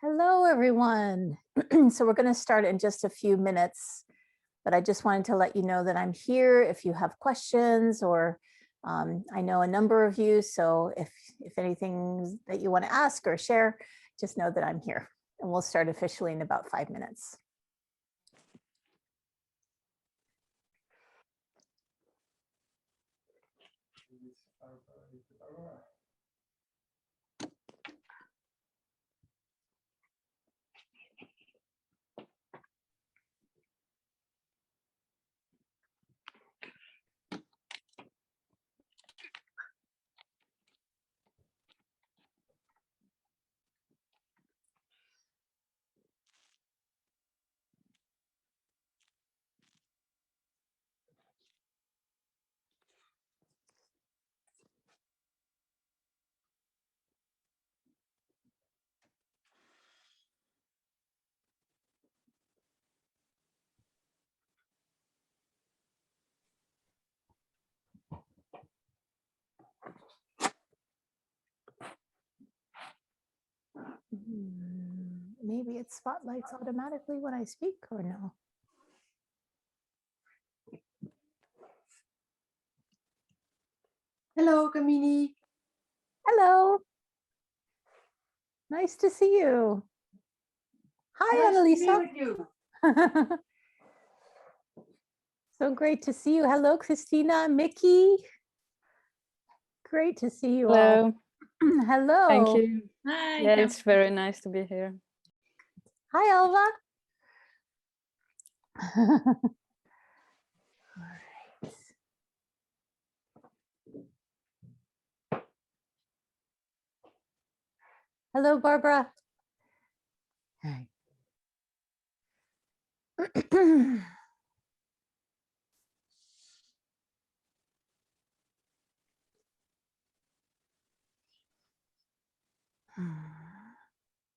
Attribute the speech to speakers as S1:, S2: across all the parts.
S1: Hello, everyone. So we're going to start in just a few minutes, but I just wanted to let you know that I'm here if you have questions, or I know a number of you. So if anything that you want to ask or share, just know that I'm here, and we'll start officially in about 5 minutes. Maybe it spotlights automatically when I speak, or no?
S2: Hello, Kamini.
S1: Hello. Nice to see you. Hi,
S2: Nice to be
S1: Annalisa.
S2: with you.
S1: So great to see you. Hello, Christina, Mickey. Great to see you
S3: Hello.
S1: all. Hello.
S3: Thank you.
S2: Hi.
S3: Yeah, it's very nice to be here.
S1: Hi, Alva. All right. Hello, Barbara. Hi.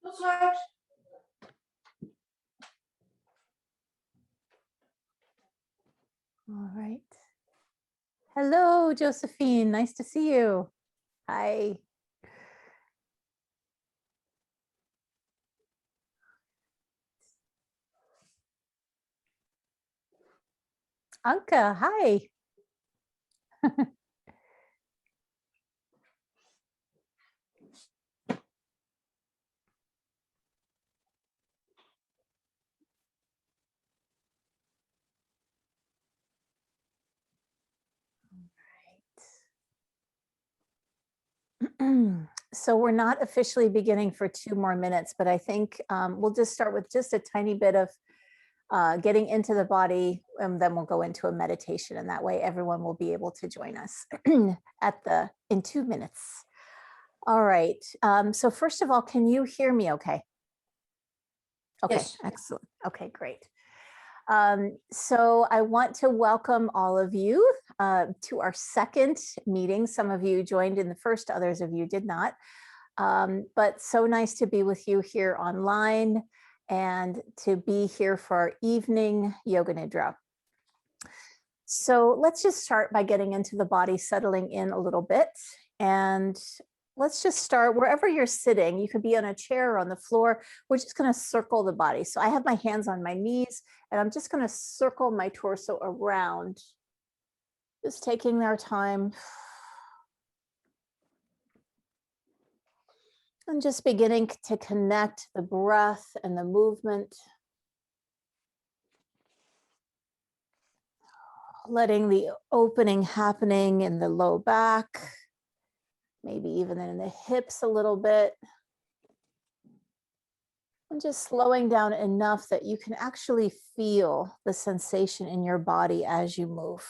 S2: Tot straks.
S1: All right. Hello, Josephine. Nice to see you. Hi. Anka, hi. So we're not officially beginning for 2 more minutes, but I think we'll just start with just a tiny bit of getting into the body, and then we'll go into a meditation, and that way everyone will be able to join us in 2 minutes. All right. So first of all, can you hear me okay? Okay,
S2: Yes.
S1: excellent. Okay, great. So I want to welcome all of you to our second meeting. Some of you joined in the first, others of you did not. But so nice to be with you here online and to be here for our evening Yoga Nidra. So let's just start by getting into the body, settling in a little bit. And let's just start wherever you're sitting. You could be on a chair or on the floor. We're just going to circle the body. So I have my hands on my knees, and I'm just going to circle my torso around, just taking our time. And just beginning to connect the breath and the movement. Letting the opening happening in the low back, maybe even in the hips a little bit. And just slowing down enough that you can actually feel the sensation in your body as you move.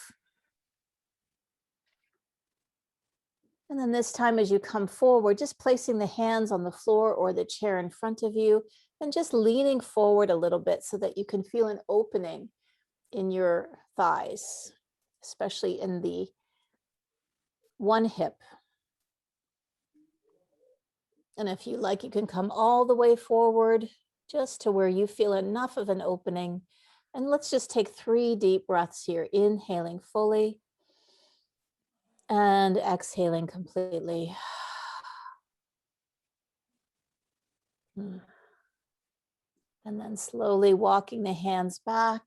S1: And then this time, as you come forward, just placing the hands on the floor or the chair in front of you, and just leaning forward a little bit so that you can feel an opening in your thighs, especially in the one hip. And if you like, you can come all the way forward just to where you feel enough of an opening. And let's just take 3 deep breaths here, inhaling fully and exhaling completely. And then slowly walking the hands back.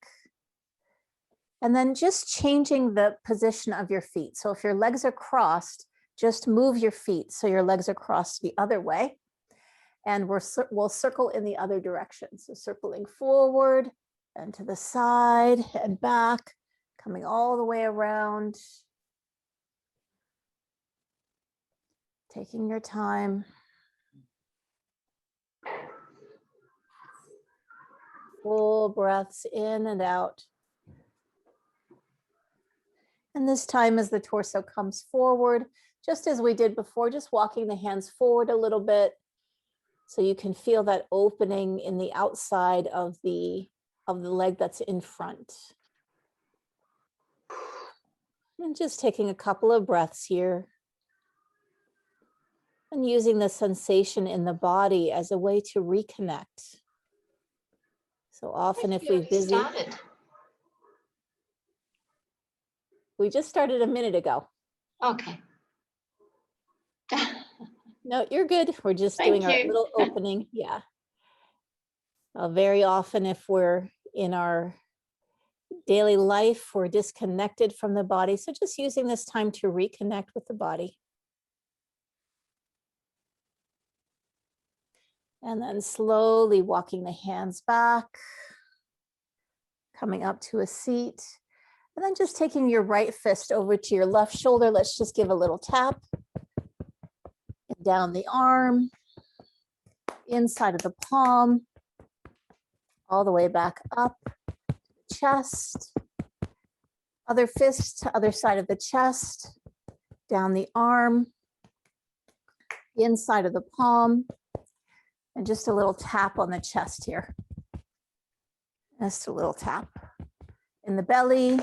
S1: And then just changing the position of your feet. So if your legs are crossed, just move your feet so your legs are crossed the other way. And we'll circle in the other direction. So circling forward and to the side and back, coming all the way around. Taking your time. Full breaths in and out. And this time as the torso comes forward, just as we did before, just walking the hands forward a little bit so you can feel that opening in the outside of the leg that's in front. And just taking a couple of breaths here. And using the sensation in the body as a way to reconnect. So often if we we just started a minute ago.
S4: Okay.
S1: No, you're good. We're just doing our little opening. Yeah. Very often if we're in our daily life, we're disconnected from the body. So just using this time to reconnect with the body. And then slowly walking the hands back, coming up to a seat, and then just taking your right fist over to your left shoulder. Let's just give a little tap. And down the arm, inside of the palm, all the way back up, chest, other fist to other side of the chest, down the arm, inside of the palm, and just a little tap on the chest here. Just a little tap in the belly. And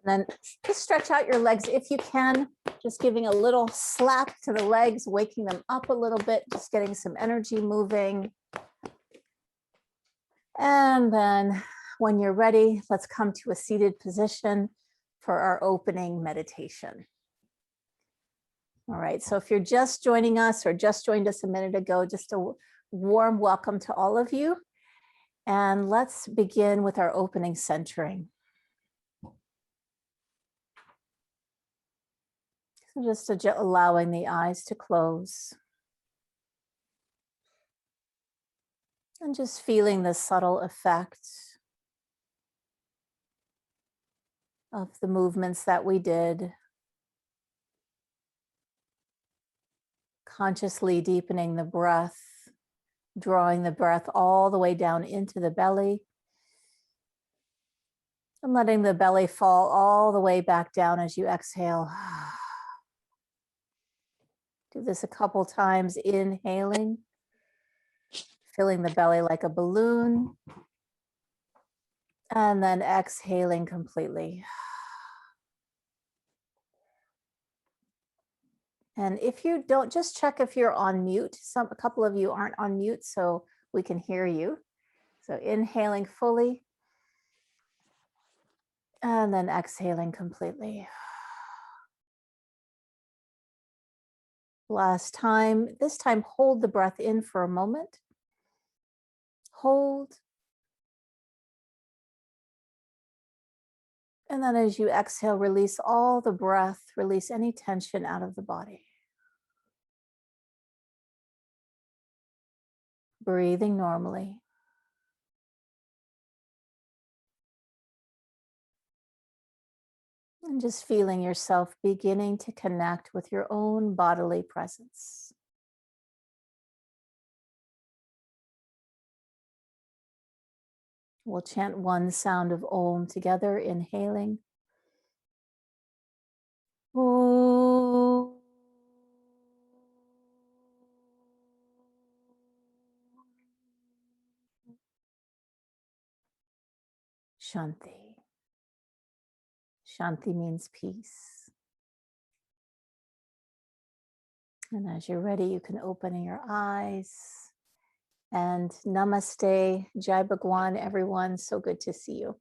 S1: then just stretch out your legs if you can, just giving a little slap to the legs, waking them up a little bit, just getting some energy moving. And then when you're ready, let's come to a seated position for our opening meditation. All right, so if you're just joining us or just joined us a minute ago, just a warm welcome to all of you. And let's begin with our opening centering. So just allowing the eyes to close. And just feeling the subtle effect of the movements that we did. Consciously deepening the breath, drawing the breath all the way down into the belly. And letting the belly fall all the way back down as you exhale. Do this a couple times, inhaling, filling the belly like a balloon. And then exhaling completely. And if you don't, just check if you're on mute. A couple of you aren't on mute, so we can hear you. So inhaling fully. And then exhaling completely. Last time, this time hold the breath in for a moment. Hold. And then as you exhale, release all the breath, release any tension out of the body. Breathing normally. And just feeling yourself beginning to connect with your own bodily presence. We'll chant one sound of Om together, inhaling. Om. Shanti. Shanti means peace. And as you're ready, you can open your eyes. And namaste, Jai Bhagwan, everyone. So good to see you.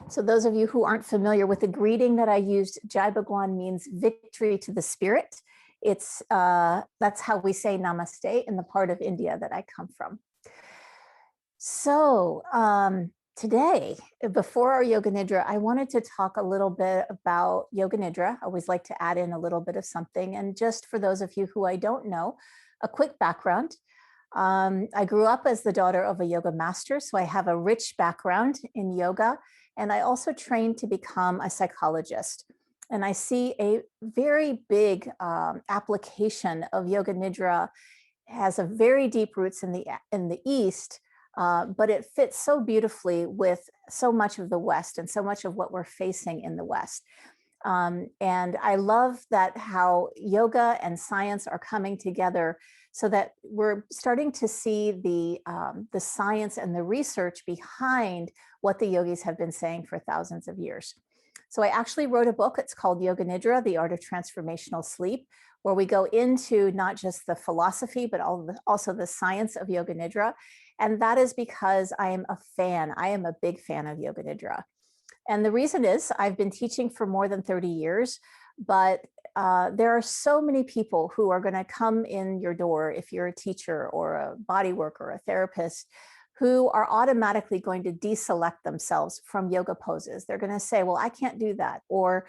S1: So those of you who aren't familiar with the greeting that I used, Jai Bhagwan means victory to the spirit. That's how we say namaste in the part of India that I come from. So today, before our Yoga Nidra, I wanted to talk a little bit about Yoga Nidra. I always like to add in a little bit of something. And just for those of you who I don't know, a quick background. I grew up as the daughter of a yoga master, so I have a rich background in yoga. And I also trained to become a psychologist. And I see a very big application of Yoga Nidra. It has a very deep roots in the East, but it fits so beautifully with so much of the West and so much of what we're facing in the West. And I love that how yoga and science are coming together so that we're starting to see the science and the research behind what the yogis have been saying for thousands of years. So I actually wrote a book. It's called Yoga Nidra, The Art of Transformational Sleep, where we go into not just the philosophy, but also the science of Yoga Nidra. And that is because I am a fan. I am a big fan of Yoga Nidra. And the reason is I've been teaching for more than 30 years, but there are so many people who are going to come in your door if you're a teacher or a body worker or a therapist who are automatically going to deselect themselves from yoga poses. They're going to say, well, I can't do that. Or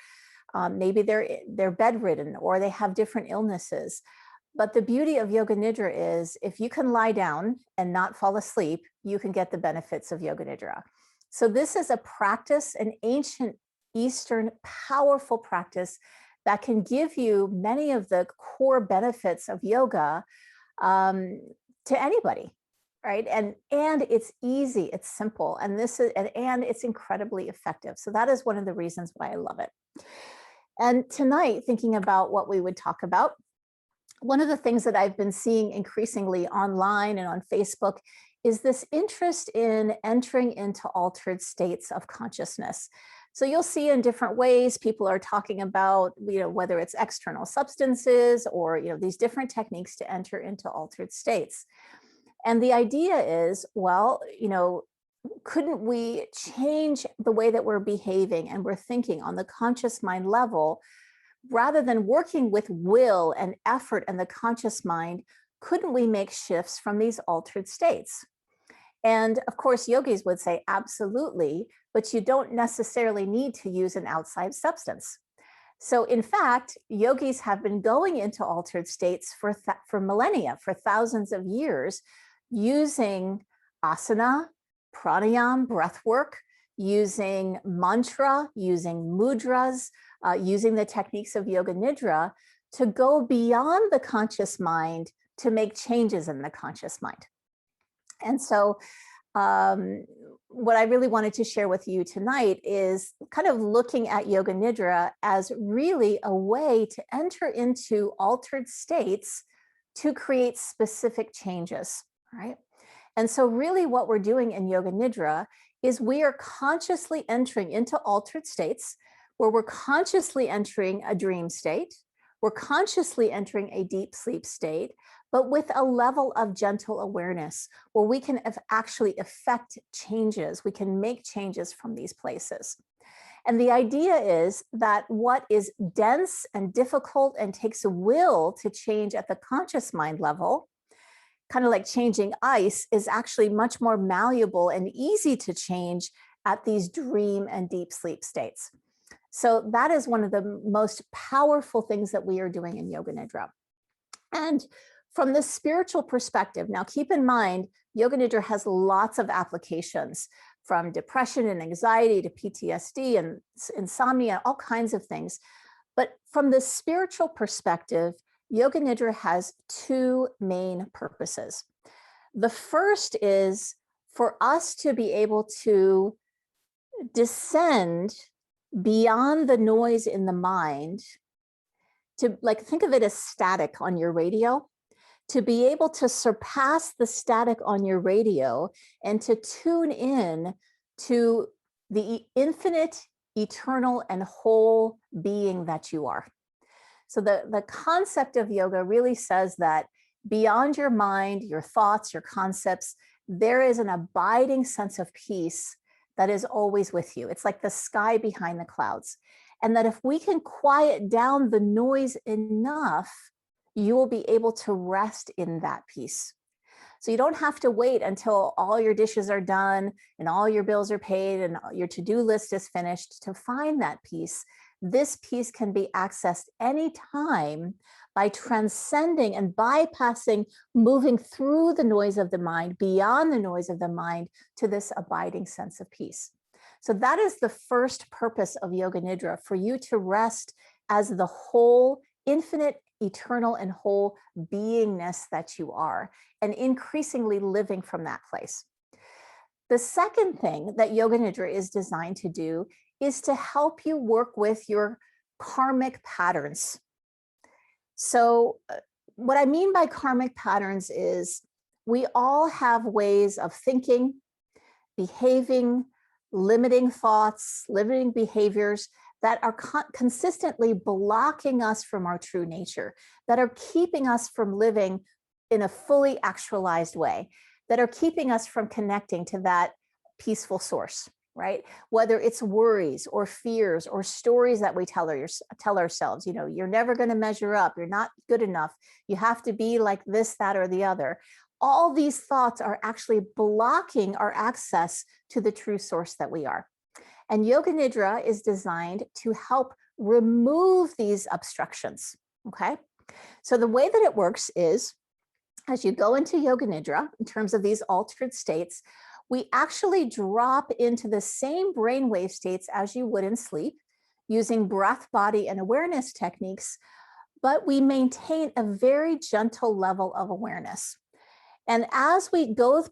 S1: maybe they're bedridden or they have different illnesses. But the beauty of Yoga Nidra is if you can lie down and not fall asleep, you can get the benefits of Yoga Nidra. So this is a practice, an ancient Eastern powerful practice that can give you many of the core benefits of yoga to anybody, right? And it's easy, it's simple, and and it's incredibly effective. So that is one of the reasons why I love it. And tonight, thinking about what we would talk about, one of the things that I've been seeing increasingly online and on Facebook is this interest in entering into altered states of consciousness. So you'll see in different ways, people are talking about, whether it's external substances or, these different techniques to enter into altered states. And the idea is, well, couldn't we change the way that we're behaving and we're thinking on the conscious mind level, rather than working with will and effort and the conscious mind? Couldn't we make shifts from these altered states? And of course, yogis would say, absolutely, but you don't necessarily need to use an outside substance. So in fact, yogis have been going into altered states for millennia, for thousands of years, using asana, pranayama, breath work, using mantra, using mudras, using the techniques of Yoga Nidra to go beyond the conscious mind to make changes in the conscious mind. And so what I really wanted to share with you tonight is kind of looking at Yoga Nidra as really a way to enter into altered states to create specific changes, right? And so really what we're doing in Yoga Nidra is we are consciously entering into altered states where we're consciously entering a dream state, we're consciously entering a deep sleep state, but with a level of gentle awareness where we can actually affect changes. We can make changes from these places. And the idea is that what is dense and difficult and takes a will to change at the conscious mind level, kind of like changing ice, is actually much more malleable and easy to change at these dream and deep sleep states. So that is one of the most powerful things that we are doing in Yoga Nidra. And from the spiritual perspective, now keep in mind, Yoga Nidra has lots of applications, from depression and anxiety to PTSD and insomnia, all kinds of things. But from the spiritual perspective, Yoga Nidra has two main purposes. The first is for us to be able to descend beyond the noise in the mind, to think of it as static on your radio, to be able to surpass the static on your radio and to tune in to the infinite, eternal, and whole being that you are. So the concept of yoga really says that beyond your mind, your thoughts, your concepts, there is an abiding sense of peace that is always with you. It's like the sky behind the clouds. And that if we can quiet down the noise enough, you will be able to rest in that peace. So you don't have to wait until all your dishes are done and all your bills are paid and your to-do list is finished to find that peace. This peace can be accessed anytime by transcending and bypassing, moving through the noise of the mind, beyond the noise of the mind, to this abiding sense of peace. So that is the first purpose of Yoga Nidra, for you to rest as the whole, infinite, eternal, and whole beingness that you are, and increasingly living from that place. The second thing that Yoga Nidra is designed to do is to help you work with your karmic patterns. So what I mean by karmic patterns is we all have ways of thinking, behaving, limiting thoughts, limiting behaviors that are consistently blocking us from our true nature, that are keeping us from living in a fully actualized way, that are keeping us from connecting to that peaceful source, right? Whether it's worries or fears or stories that we tell ourselves, you know, you're never going to measure up, you're not good enough, you have to be like this, that, or the other. All these thoughts are actually blocking our access to the true source that we are. And Yoga Nidra is designed to help remove these obstructions, okay? So the way that it works is, as you go into Yoga Nidra, in terms of these altered states, we actually drop into the same brainwave states as you would in sleep, using breath, body, and awareness techniques, but we maintain a very gentle level of awareness. And as we go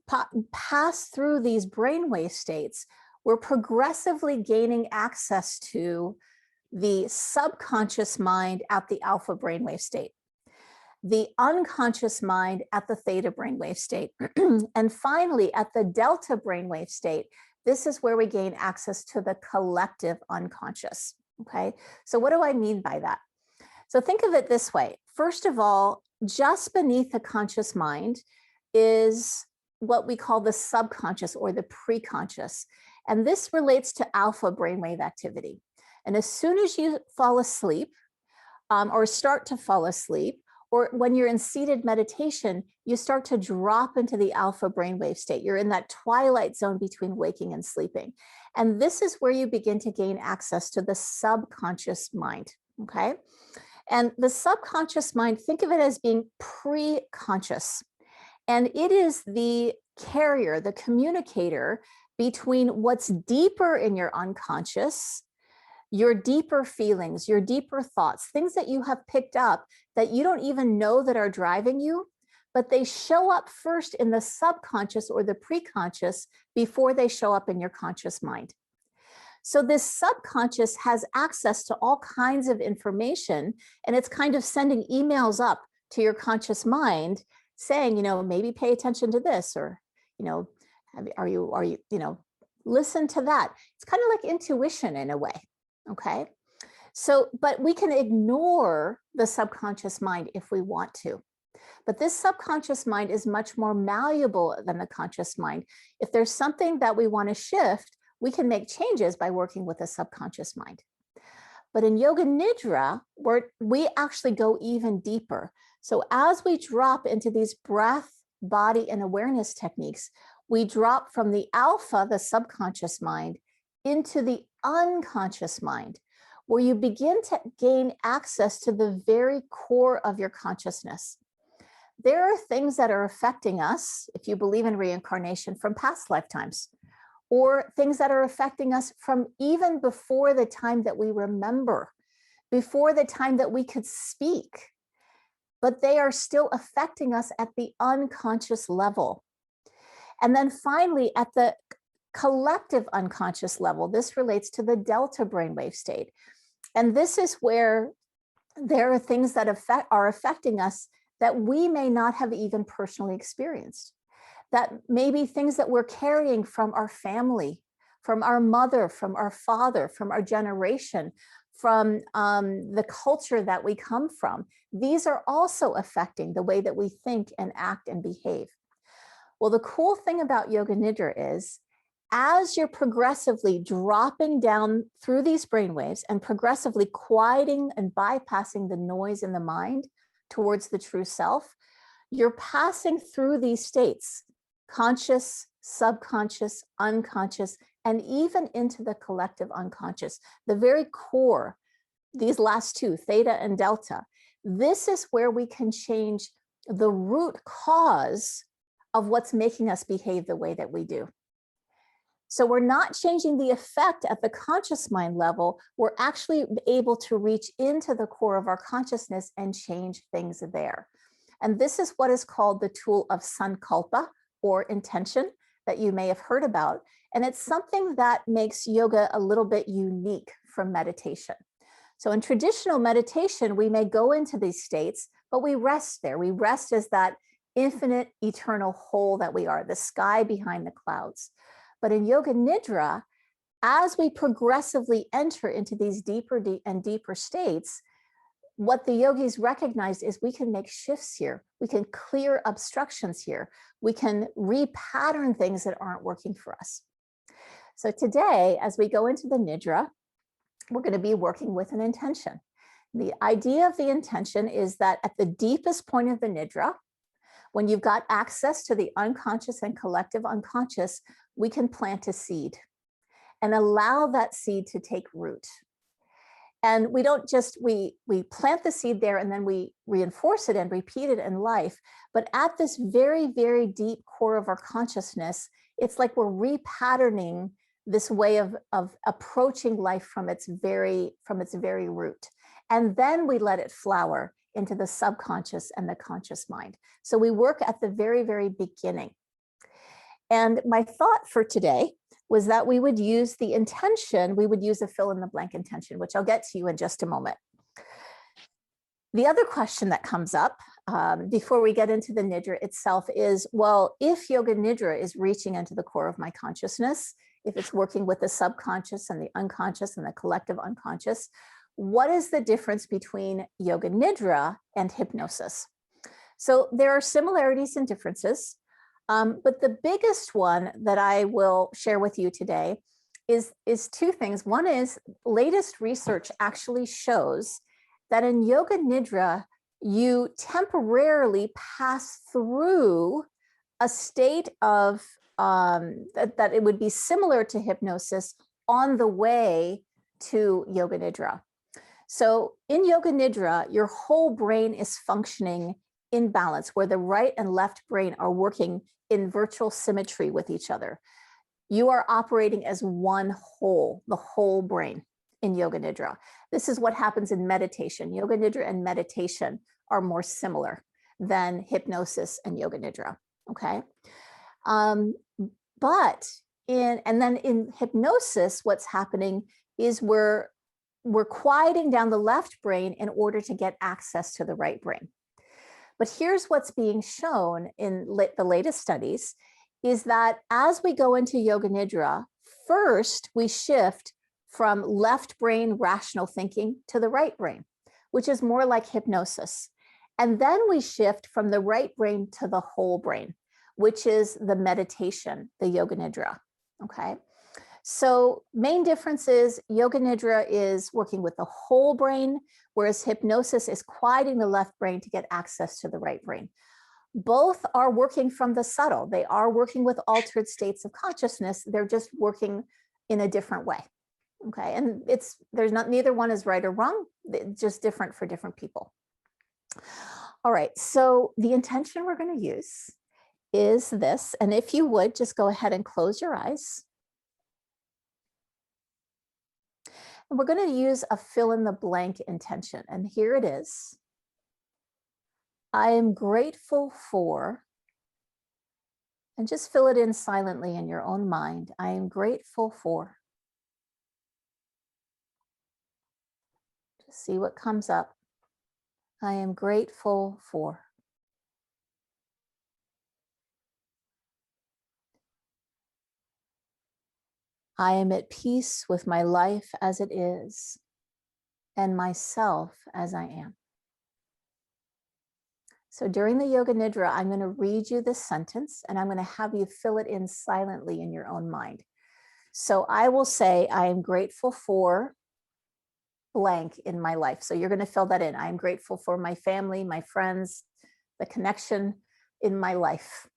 S1: pass through these brainwave states, we're progressively gaining access to the subconscious mind at the alpha brainwave state, the unconscious mind at the theta brainwave state, and finally at the delta brainwave state. This is where we gain access to the collective unconscious, okay? So what do I mean by that? So think of it this way. First of all, just beneath the conscious mind is what we call the subconscious or the preconscious. And this relates to alpha brainwave activity. And as soon as you fall asleep or start to fall asleep, or when you're in seated meditation, you start to drop into the alpha brainwave state. You're in that twilight zone between waking and sleeping. And this is where you begin to gain access to the subconscious mind, okay? And the subconscious mind, think of it as being pre-conscious. And it is the carrier, the communicator between what's deeper in your unconscious, your deeper feelings, your deeper thoughts, things that you have picked up that you don't even know that are driving you, but they show up first in the subconscious or the preconscious before they show up in your conscious mind. So this subconscious has access to all kinds of information, and it's kind of sending emails up to your conscious mind saying, you know, maybe pay attention to this, or, you know, are you, you know, listen to that. It's kind of like intuition in a way, okay? So, but we can ignore the subconscious mind if we want to. But this subconscious mind is much more malleable than the conscious mind. If there's something that we want to shift, we can make changes by working with the subconscious mind. But in Yoga Nidra, we actually go even deeper. So as we drop into these breath, body, and awareness techniques, we drop from the alpha, the subconscious mind, into the unconscious mind, where you begin to gain access to the very core of your consciousness. There are things that are affecting us, if you believe in reincarnation, from past lifetimes, or things that are affecting us from even before the time that we remember, before the time that we could speak, but they are still affecting us at the unconscious level. And then finally, at the collective unconscious level, this relates to the delta brainwave state. And this is where there are things that are affecting us that we may not have even personally experienced. That may be things that we're carrying from our family, from our mother, from our father, from our generation, from the culture that we come from. These are also affecting the way that we think and act and behave. Well, the cool thing about Yoga Nidra is, as you're progressively dropping down through these brainwaves and progressively quieting and bypassing the noise in the mind towards the true self, you're passing through these states, conscious, subconscious, unconscious, and even into the collective unconscious, the very core, these last two, theta and delta. This is where we can change the root cause of what's making us behave the way that we do. So we're not changing the effect at the conscious mind level. We're actually able to reach into the core of our consciousness and change things there. And this is what is called the tool of sankalpa, or intention, that you may have heard about. And it's something that makes yoga a little bit unique from meditation. So in traditional meditation, we may go into these states, but we rest there. We rest as that infinite, eternal whole that we are, the sky behind the clouds. But in Yoga Nidra, as we progressively enter into these deeper and deeper states, what the yogis recognized is we can make shifts here. We can clear obstructions here. We can repattern things that aren't working for us. So today, as we go into the Nidra, we're going to be working with an intention. The idea of the intention is that at the deepest point of the Nidra, when you've got access to the unconscious and collective unconscious, we can plant a seed and allow that seed to take root. And we don't just, we plant the seed there and then we reinforce it and repeat it in life. But at this very, very deep core of our consciousness, it's like we're repatterning this way of approaching life from its very root. And then we let it flower into the subconscious and the conscious mind. So we work at the very, very beginning. And my thought for today was that we would use the intention, we would use a fill in the blank intention, which I'll get to you in just a moment. The other question that comes up before we get into the Nidra itself is, well, if Yoga Nidra is reaching into the core of my consciousness, if it's working with the subconscious and the unconscious and the collective unconscious, what is the difference between Yoga Nidra and hypnosis? So there are similarities and differences, but the biggest one that I will share with you today is two things. One is latest research actually shows that in Yoga Nidra, you temporarily pass through a state of that it would be similar to hypnosis on the way to Yoga Nidra. So in Yoga Nidra, your whole brain is functioning in balance, where the right and left brain are working in virtual symmetry with each other. You are operating as one whole, the whole brain in Yoga Nidra. This is what happens in meditation. Yoga Nidra and meditation are more similar than hypnosis and Yoga Nidra, okay? And then in hypnosis, what's happening is we're quieting down the left brain in order to get access to the right brain. But here's what's being shown in the latest studies is that as we go into Yoga Nidra, first we shift from left brain rational thinking to the right brain, which is more like hypnosis. And then we shift from the right brain to the whole brain, which is the meditation, the Yoga Nidra, okay? So main difference is Yoga Nidra is working with the whole brain, whereas hypnosis is quieting the left brain to get access to the right brain. Both are working from the subtle. They are working with altered states of consciousness. They're just working in a different way, okay? And neither one is right or wrong, it's just different for different people. All right, so the intention we're going to use is this, and if you would just go ahead and close your eyes. And we're going to use a fill in the blank intention, and here it is. I am grateful for, and just fill it in silently in your own mind. I am grateful for. Just see what comes up. I am grateful for. I am at peace with my life as it is and myself as I am. So during the Yoga Nidra, I'm going to read you this sentence and I'm going to have you fill it in silently in your own mind. So I will say, I am grateful for, blank in my life. So you're going to fill that in. I'm grateful for my family, my friends, the connection in my life.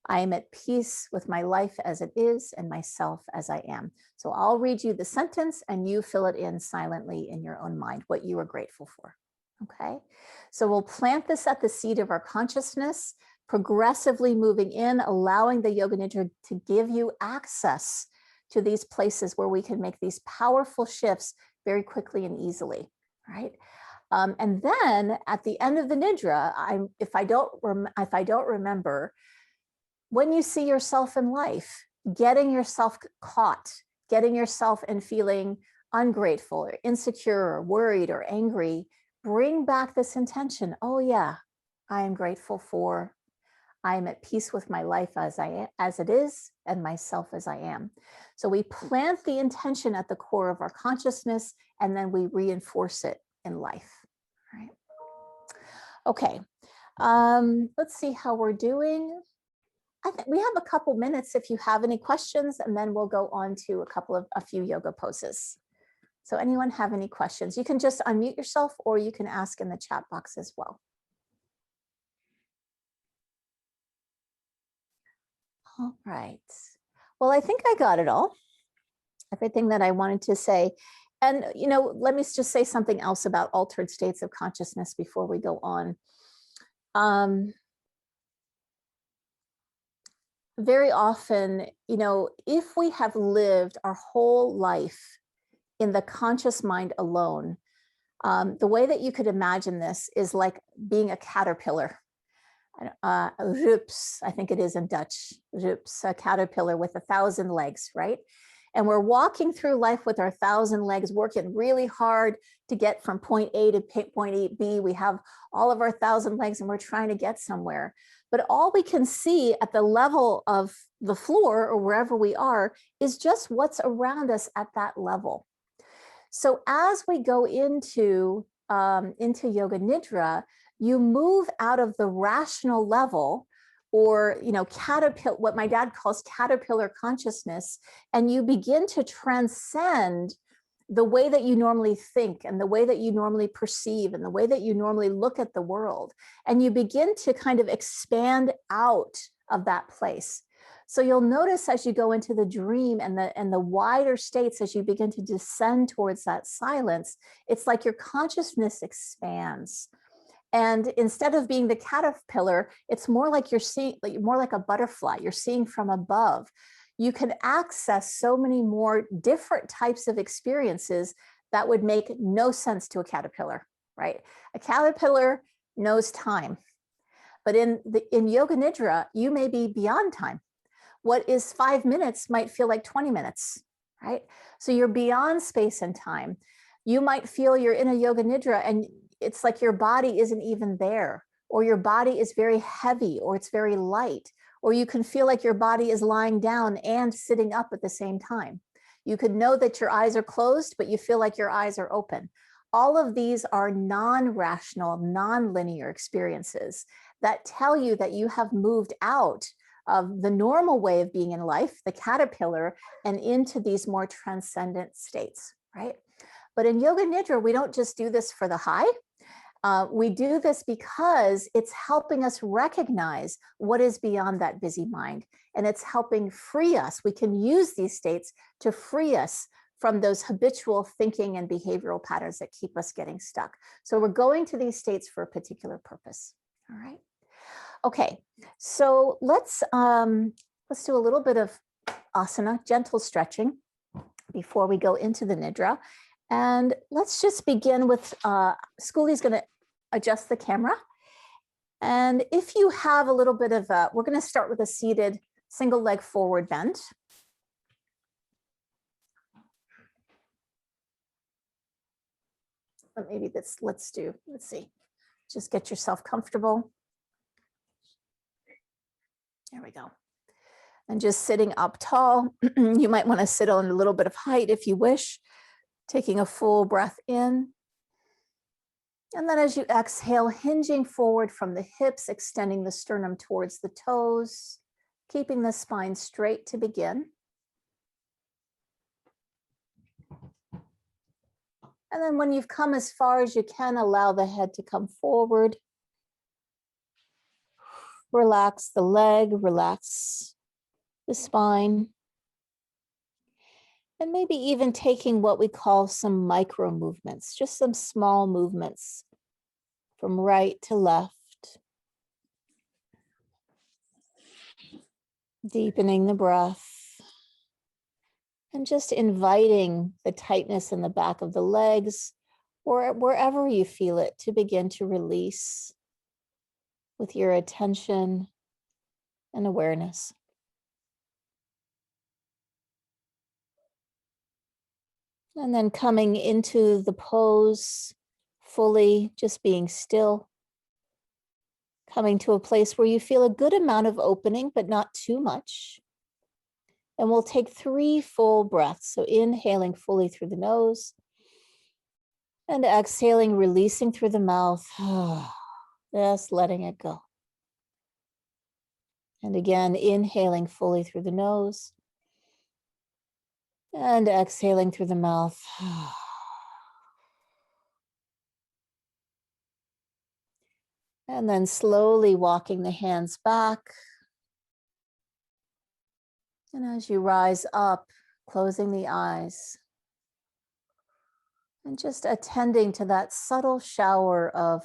S1: I am at peace with my life as it is and myself as I am. So I'll read you the sentence and you fill it in silently in your own mind, what you are grateful for. Okay, so we'll plant this at the seat of our consciousness, progressively moving in, allowing the Yoga Nidra to give you access to these places where we can make these powerful shifts very quickly and easily, right? And then at the end of the Nidra, if I don't remember, when you see yourself in life, getting yourself caught, getting yourself and feeling ungrateful or insecure or worried or angry, bring back this intention. Oh yeah, I am grateful for, I am at peace with my life as it is and myself as I am. So we plant the intention at the core of our consciousness and then we reinforce it in life. Right? Okay, let's see how we're doing. I think we have a couple minutes if you have any questions, and then we'll go on to a few yoga poses. So anyone have any questions? You can just unmute yourself or you can ask in the chat box as well. All right. Well, I think I got it all. Everything that I wanted to say. And, let me just say something else about altered states of consciousness before we go on. Very often, if we have lived our whole life in the conscious mind alone, the way that you could imagine this is like being a caterpillar. Rups, I think it is in Dutch, rups, a caterpillar with 1,000 legs, right? And we're walking through life with our 1,000 legs, working really hard to get from point A to point B. We have all of our 1,000 legs and we're trying to get somewhere. But all we can see at the level of the floor or wherever we are is just what's around us at that level. So as we go into Yoga Nidra, you move out of the rational level, or caterpillar, what my dad calls caterpillar consciousness, and you begin to transcend the way that you normally think and the way that you normally perceive and the way that you normally look at the world. And you begin to kind of expand out of that place. So you'll notice as you go into the dream and the wider states, as you begin to descend towards that silence, it's like your consciousness expands. And instead of being the caterpillar, it's more like you're seeing, more like a butterfly. You're seeing from above. You can access so many more different types of experiences that would make no sense to a caterpillar, right? A caterpillar knows time, but in Yoga Nidra, you may be beyond time. What is 5 minutes might feel like 20 minutes, right? So you're beyond space and time. You might feel you're in a Yoga Nidra and it's like your body isn't even there, or your body is very heavy, or it's very light, or you can feel like your body is lying down and sitting up at the same time. You could know that your eyes are closed, but you feel like your eyes are open. All of these are non-rational, non-linear experiences that tell you that you have moved out of the normal way of being in life, the caterpillar, and into these more transcendent states, right? But in Yoga Nidra, we don't just do this for the high. We do this because it's helping us recognize what is beyond that busy mind, and it's helping free us. We can use these states to free us from those habitual thinking and behavioral patterns that keep us getting stuck. So we're going to these states for a particular purpose. All right. Okay, so let's do a little bit of asana, gentle stretching, before we go into the Nidra. And let's just begin with, Schoolie's going to adjust the camera. And if you have a little bit of we're going to start with a seated single leg forward bend. But maybe let's see, just get yourself comfortable. There we go. And just sitting up tall. You might want to sit on a little bit of height if you wish. Taking a full breath in. And then as you exhale, hinging forward from the hips, extending the sternum towards the toes, keeping the spine straight to begin. And then when you've come as far as you can, allow the head to come forward. Relax the leg, relax the spine. And maybe even taking what we call some micro movements, just some small movements from right to left. Deepening the breath. And just inviting the tightness in the back of the legs or wherever you feel it to begin to release with your attention and awareness. And then coming into the pose fully, just being still. Coming to a place where you feel a good amount of opening, but not too much. And we'll take 3 full breaths. So inhaling fully through the nose and exhaling, releasing through the mouth. Just letting it go. And again, inhaling fully through the nose and exhaling through the mouth. And then slowly walking the hands back. And as you rise up, closing the eyes and just attending to that subtle shower of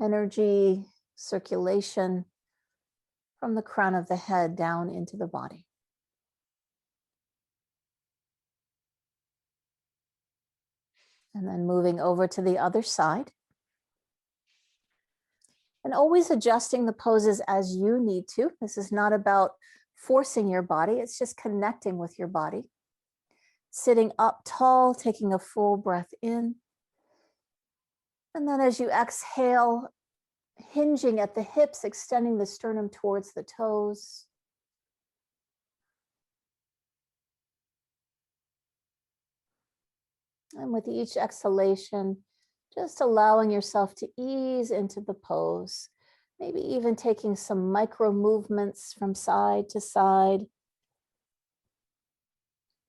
S1: energy, circulation from the crown of the head down into the body. And then moving over to the other side. And always adjusting the poses as you need to. This is not about forcing your body, it's just connecting with your body. Sitting up tall, taking a full breath in. And then as you exhale, hinging at the hips, extending the sternum towards the toes. And with each exhalation, just allowing yourself to ease into the pose. Maybe even taking some micro movements from side to side.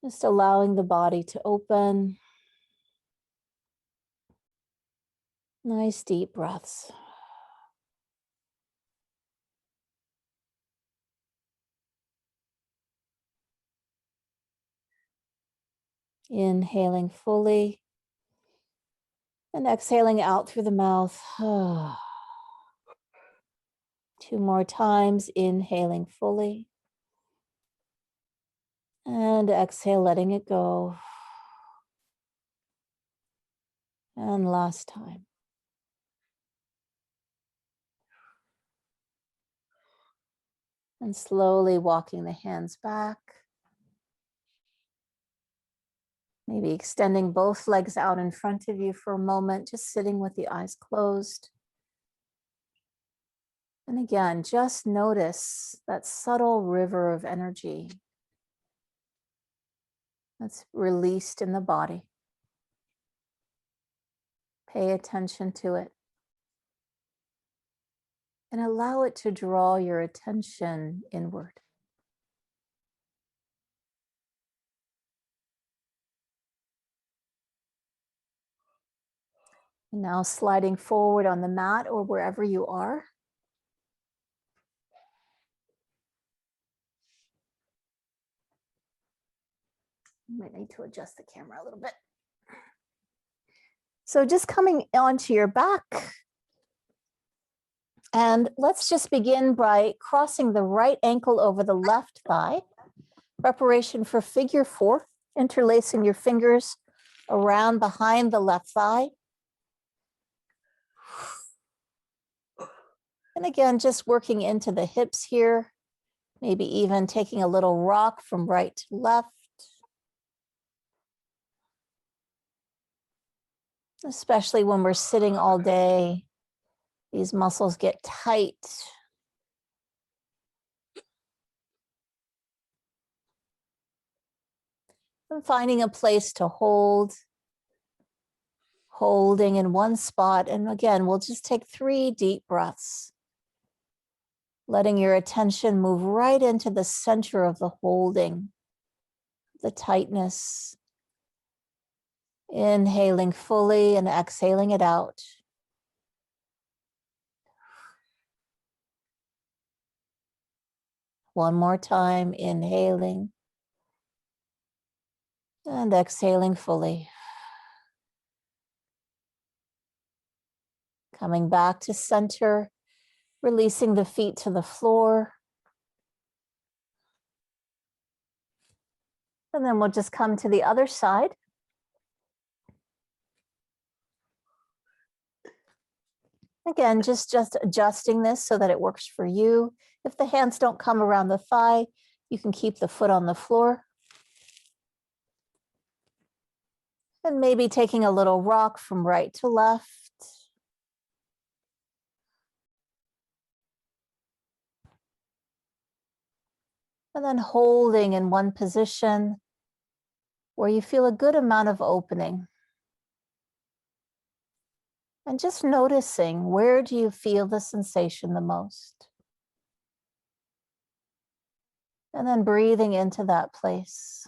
S1: Just allowing the body to open. Nice deep breaths. Inhaling fully and exhaling out through the mouth. 2 more times, inhaling fully and exhale, letting it go. And last time. And slowly walking the hands back. Maybe extending both legs out in front of you for a moment, just sitting with the eyes closed. And again, just notice that subtle river of energy that's released in the body. Pay attention to it. And allow it to draw your attention inward. And now sliding forward on the mat or wherever you are. You might need to adjust the camera a little bit. So just coming onto your back. And let's just begin by crossing the right ankle over the left thigh. Preparation for figure 4, interlacing your fingers around behind the left thigh. And again, just working into the hips here, maybe even taking a little rock from right to left. Especially when we're sitting all day, these muscles get tight. And finding a place to hold, holding in one spot. And again, we'll just take 3 deep breaths. Letting your attention move right into the center of the holding, the tightness. Inhaling fully and exhaling it out. One more time, inhaling and exhaling fully. Coming back to center, releasing the feet to the floor. And then we'll just come to the other side. Again, just adjusting this so that it works for you. If the hands don't come around the thigh, you can keep the foot on the floor. And maybe taking a little rock from right to left. And then holding in one position where you feel a good amount of opening. And just noticing, where do you feel the sensation the most? And then breathing into that place.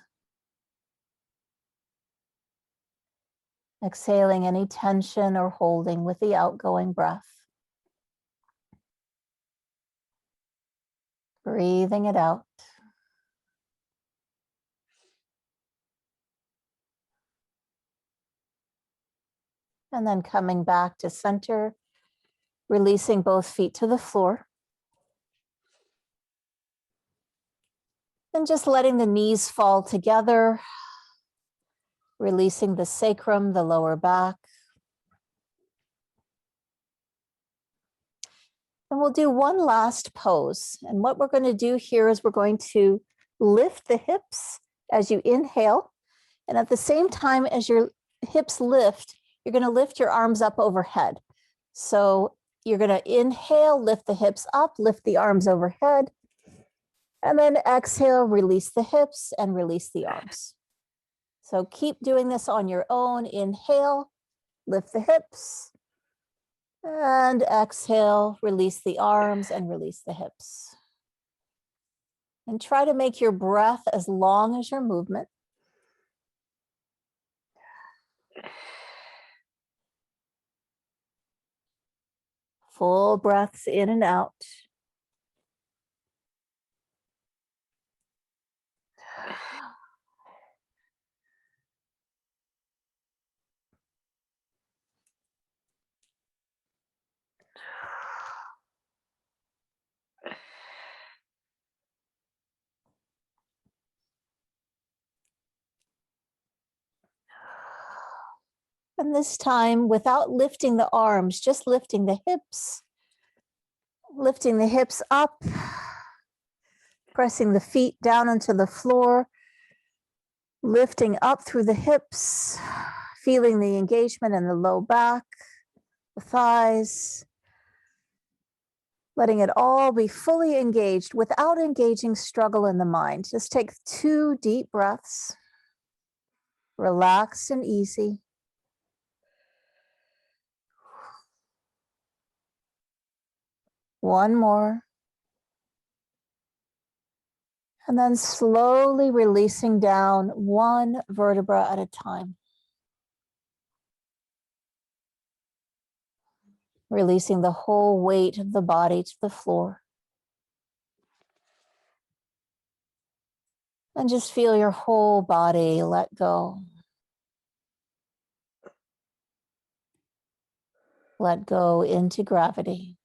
S1: Exhaling any tension or holding with the outgoing breath. Breathing it out. And then coming back to center, releasing both feet to the floor. And just letting the knees fall together, releasing the sacrum, the lower back. And we'll do one last pose. And what we're going to do here is we're going to lift the hips as you inhale. And at the same time as your hips lift, you're going to lift your arms up overhead. So you're going to inhale, lift the hips up, lift the arms overhead. And then exhale, release the hips and release the arms. So keep doing this on your own. Inhale, lift the hips. And exhale, release the arms and release the hips. And try to make your breath as long as your movement. Full breaths in and out. And this time, without lifting the arms, just lifting the hips up, pressing the feet down onto the floor, lifting up through the hips, feeling the engagement in the low back, the thighs, letting it all be fully engaged without engaging struggle in the mind. Just take 2 deep breaths, relaxed and easy. One more. And then slowly releasing down 1 vertebra at a time. Releasing the whole weight of the body to the floor. And just feel your whole body let go. Let go into gravity.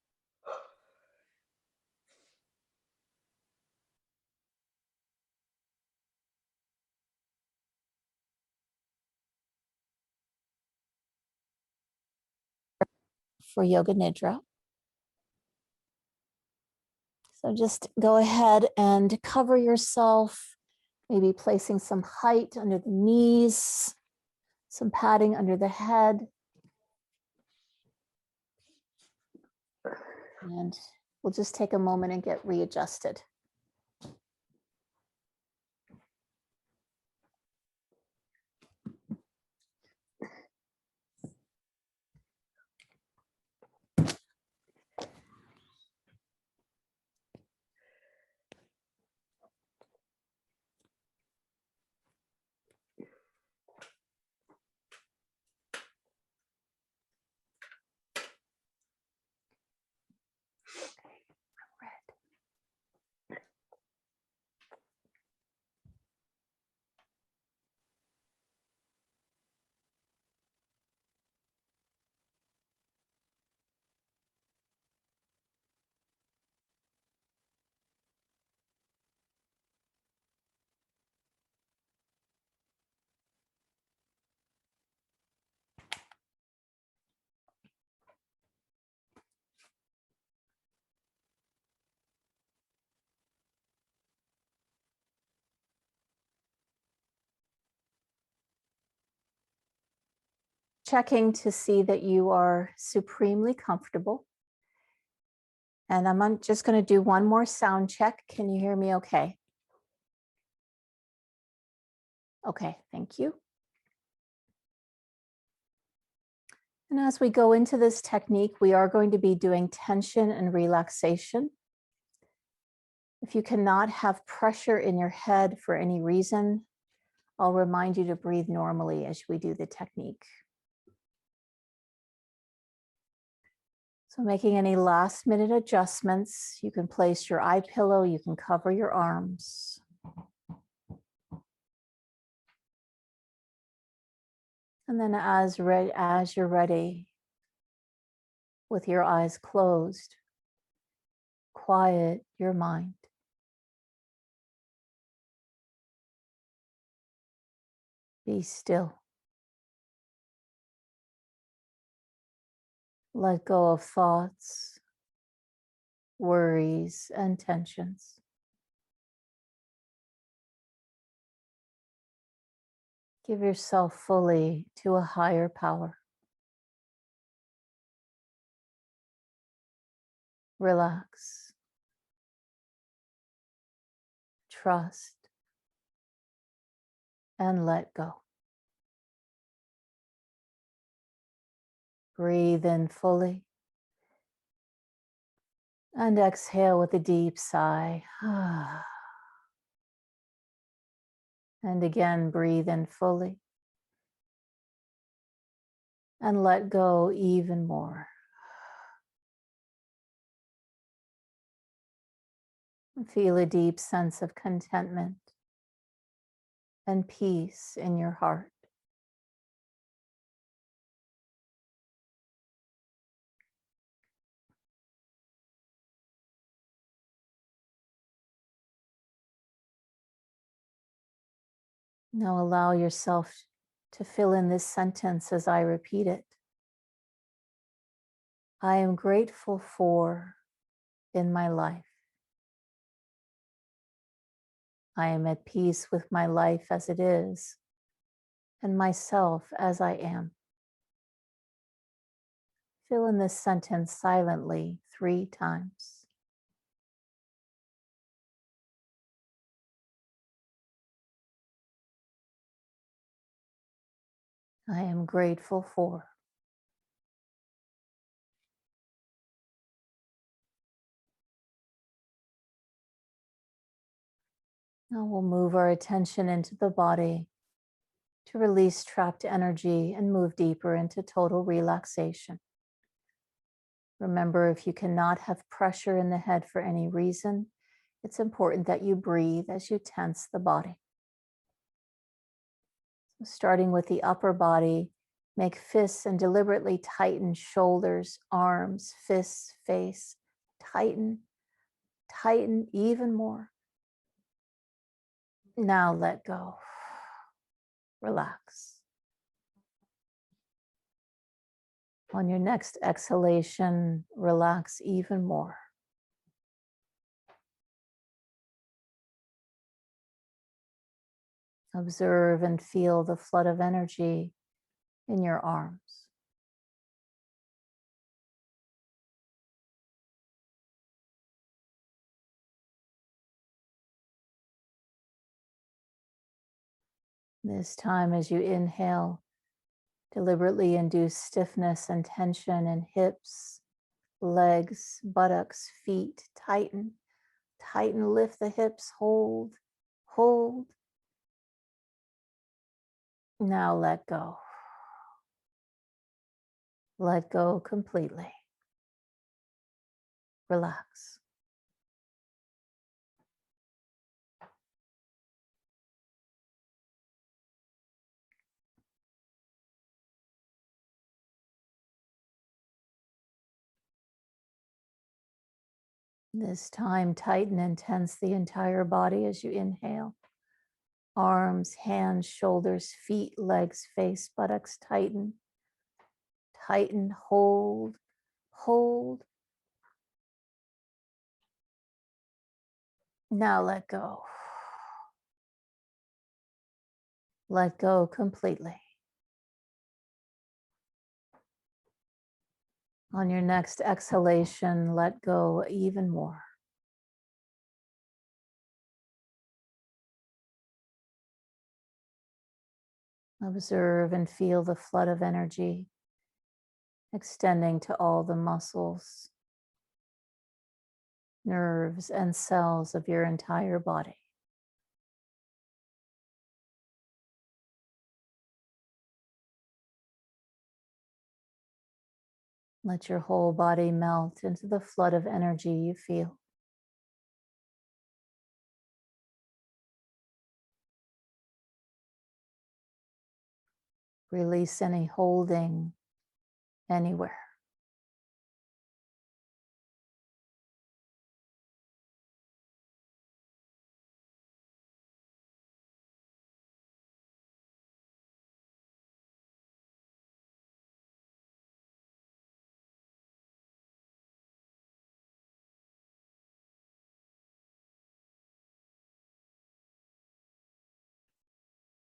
S1: For Yoga Nidra. So just go ahead and cover yourself, maybe placing some height under the knees, some padding under the head. And we'll just take a moment and get readjusted. checking to see that you are supremely comfortable. And I'm just going to do one more sound check. Can you hear me okay? Okay, thank you. And as we go into this technique, we are going to be doing tension and relaxation. If you cannot have pressure in your head for any reason, I'll remind you to breathe normally as we do the technique. So making any last minute adjustments, you can place your eye pillow, you can cover your arms. And then as you're ready, with your eyes closed, quiet your mind. Be still. Let go of thoughts, worries, and tensions. Give yourself fully to a higher power. Relax. Trust. And let go. Breathe in fully. And exhale with a deep sigh. And again, breathe in fully. And let go even more. Feel a deep sense of contentment and peace in your heart. Now allow yourself to fill in this sentence as I repeat it. I am grateful for in my life. I am at peace with my life as it is and myself as I am. Fill in this sentence silently 3 times. I am grateful for. Now we'll move our attention into the body to release trapped energy and move deeper into total relaxation. Remember, if you cannot have pressure in the head for any reason, it's important that you breathe as you tense the body. So starting with the upper body, make fists and deliberately tighten shoulders, arms, fists, face. Tighten, tighten even more. Now let go. Relax. On your next exhalation, relax even more. Observe and feel the flood of energy in your arms. This time, as you inhale, deliberately induce stiffness and tension in hips, legs, buttocks, feet. Tighten, tighten, lift the hips, hold, hold. Now let go. Let go completely. Relax. This time, tighten and tense the entire body as you inhale. Arms, hands, shoulders, feet, legs, face, buttocks, tighten. Tighten, hold, hold. Now let go. Let go completely. On your next exhalation, let go even more. Observe and feel the flood of energy extending to all the muscles, nerves, and cells of your entire body. Let your whole body melt into the flood of energy you feel. Release any holding anywhere.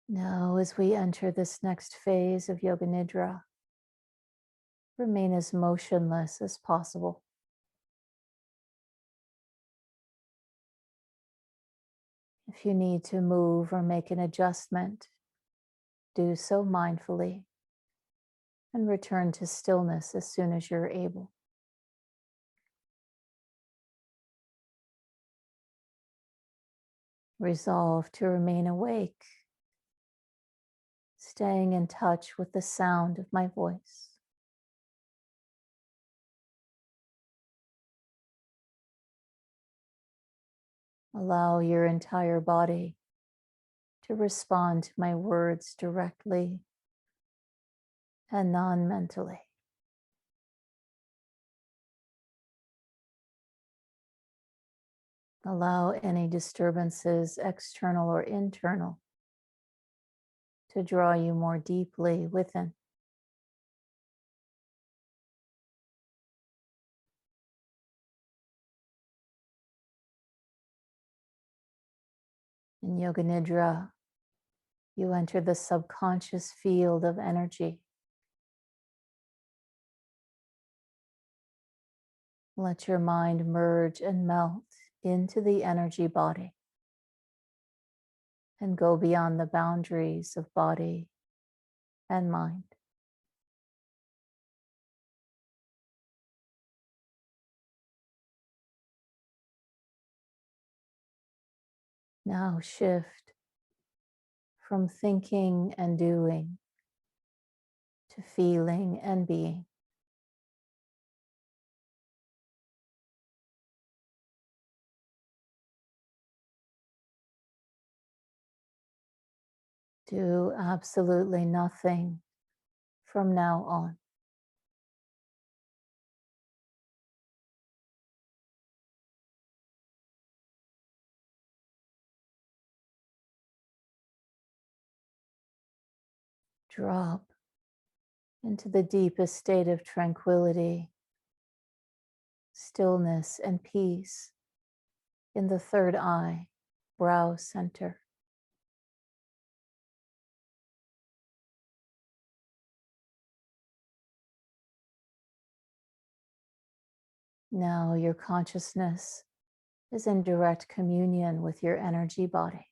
S1: Now, as we enter this next phase of Yoga Nidra, remain as motionless as possible. If you need to move or make an adjustment, do so mindfully and return to stillness as soon as you're able. Resolve to remain awake, staying in touch with the sound of my voice. Allow your entire body to respond to my words directly and non-mentally. Allow any disturbances, external or internal, to draw you more deeply within. In Yoga Nidra, you enter the subconscious field of energy. Let your mind merge and melt into the energy body and go beyond the boundaries of body and mind. Now shift from thinking and doing to feeling and being. Do absolutely nothing from now on. Drop into the deepest state of tranquility, stillness, and peace in the third eye, brow center. Now your consciousness is in direct communion with your energy body.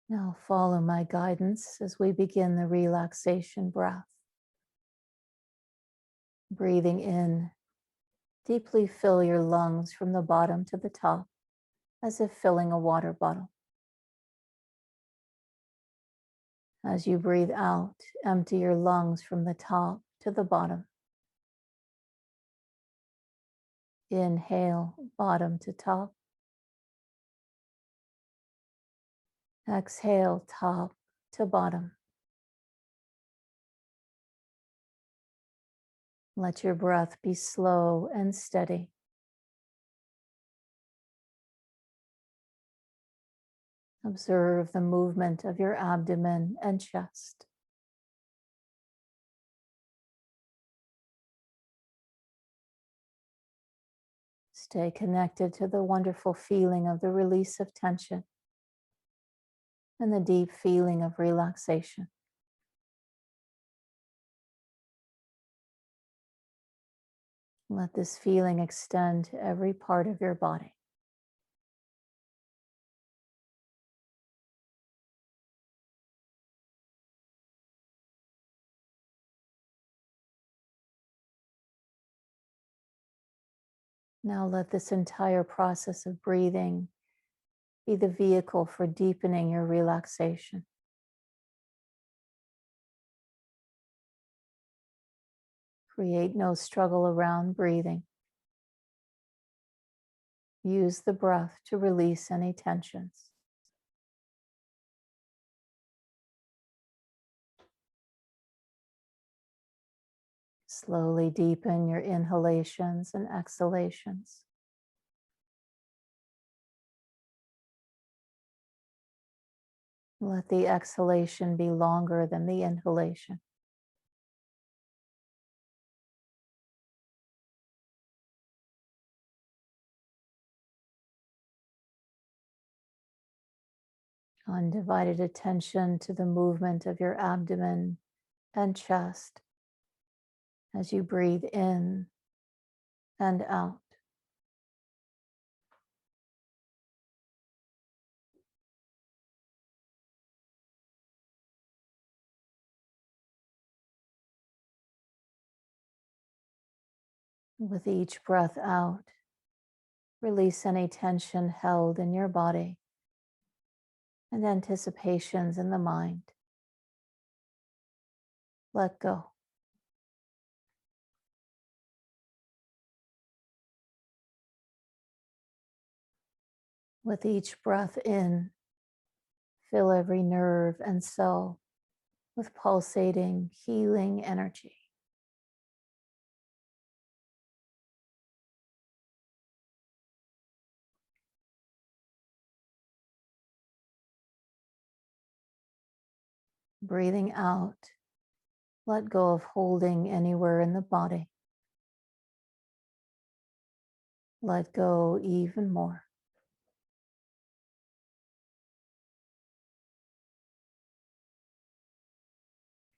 S1: Now follow my guidance as we begin the relaxation breath. Breathing in, deeply fill your lungs from the bottom to the top, as if filling a water bottle. As you breathe out, empty your lungs from the top to the bottom. Inhale, bottom to top. Exhale, top to bottom. Let your breath be slow and steady. Observe the movement of your abdomen and chest. Stay connected to the wonderful feeling of the release of tension and the deep feeling of relaxation. Let this feeling extend to every part of your body. Now let this entire process of breathing be the vehicle for deepening your relaxation. Create no struggle around breathing. Use the breath to release any tensions. Slowly deepen your inhalations and exhalations. Let the exhalation be longer than the inhalation. Undivided attention to the movement of your abdomen and chest as you breathe in and out. With each breath out, release any tension held in your body and anticipations in the mind. Let go. With each breath in, fill every nerve and cell with pulsating, healing energy. Breathing out, let go of holding anywhere in the body. Let go even more.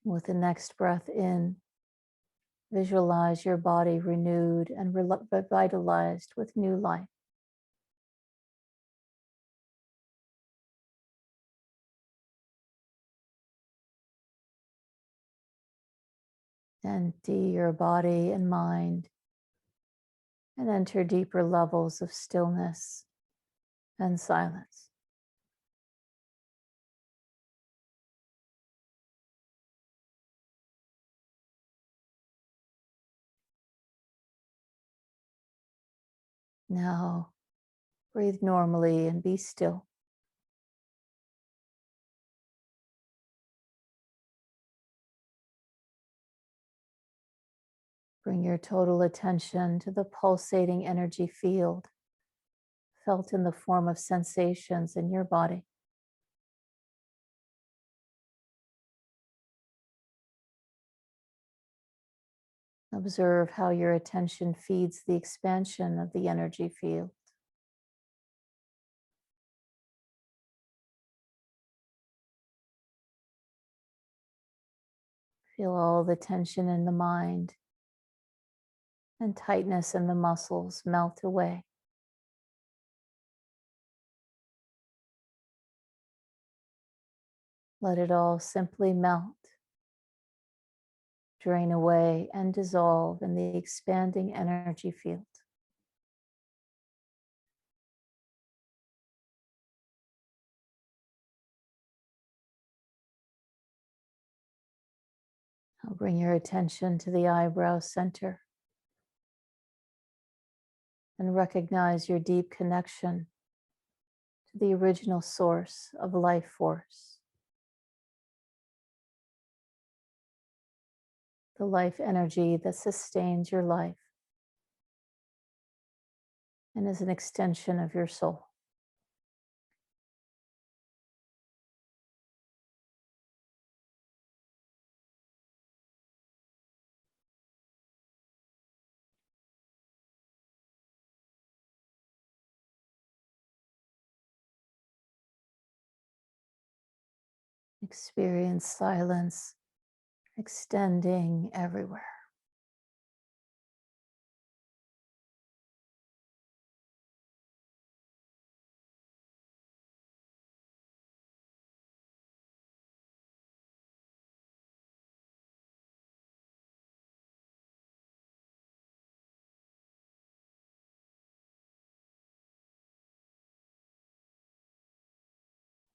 S1: With the next breath in, visualize your body renewed and revitalized with new life. Empty your body and mind and enter deeper levels of stillness and silence. Now, breathe normally and be still. Bring your total attention to the pulsating energy field felt in the form of sensations in your body. Observe how your attention feeds the expansion of the energy field. Feel all the tension in the mind and tightness in the muscles melt away. Let it all simply melt, drain away, and dissolve in the expanding energy field. Now bring your attention to the eyebrow center and recognize your deep connection to the original source of life force, the life energy that sustains your life and is an extension of your soul. Experience silence extending everywhere.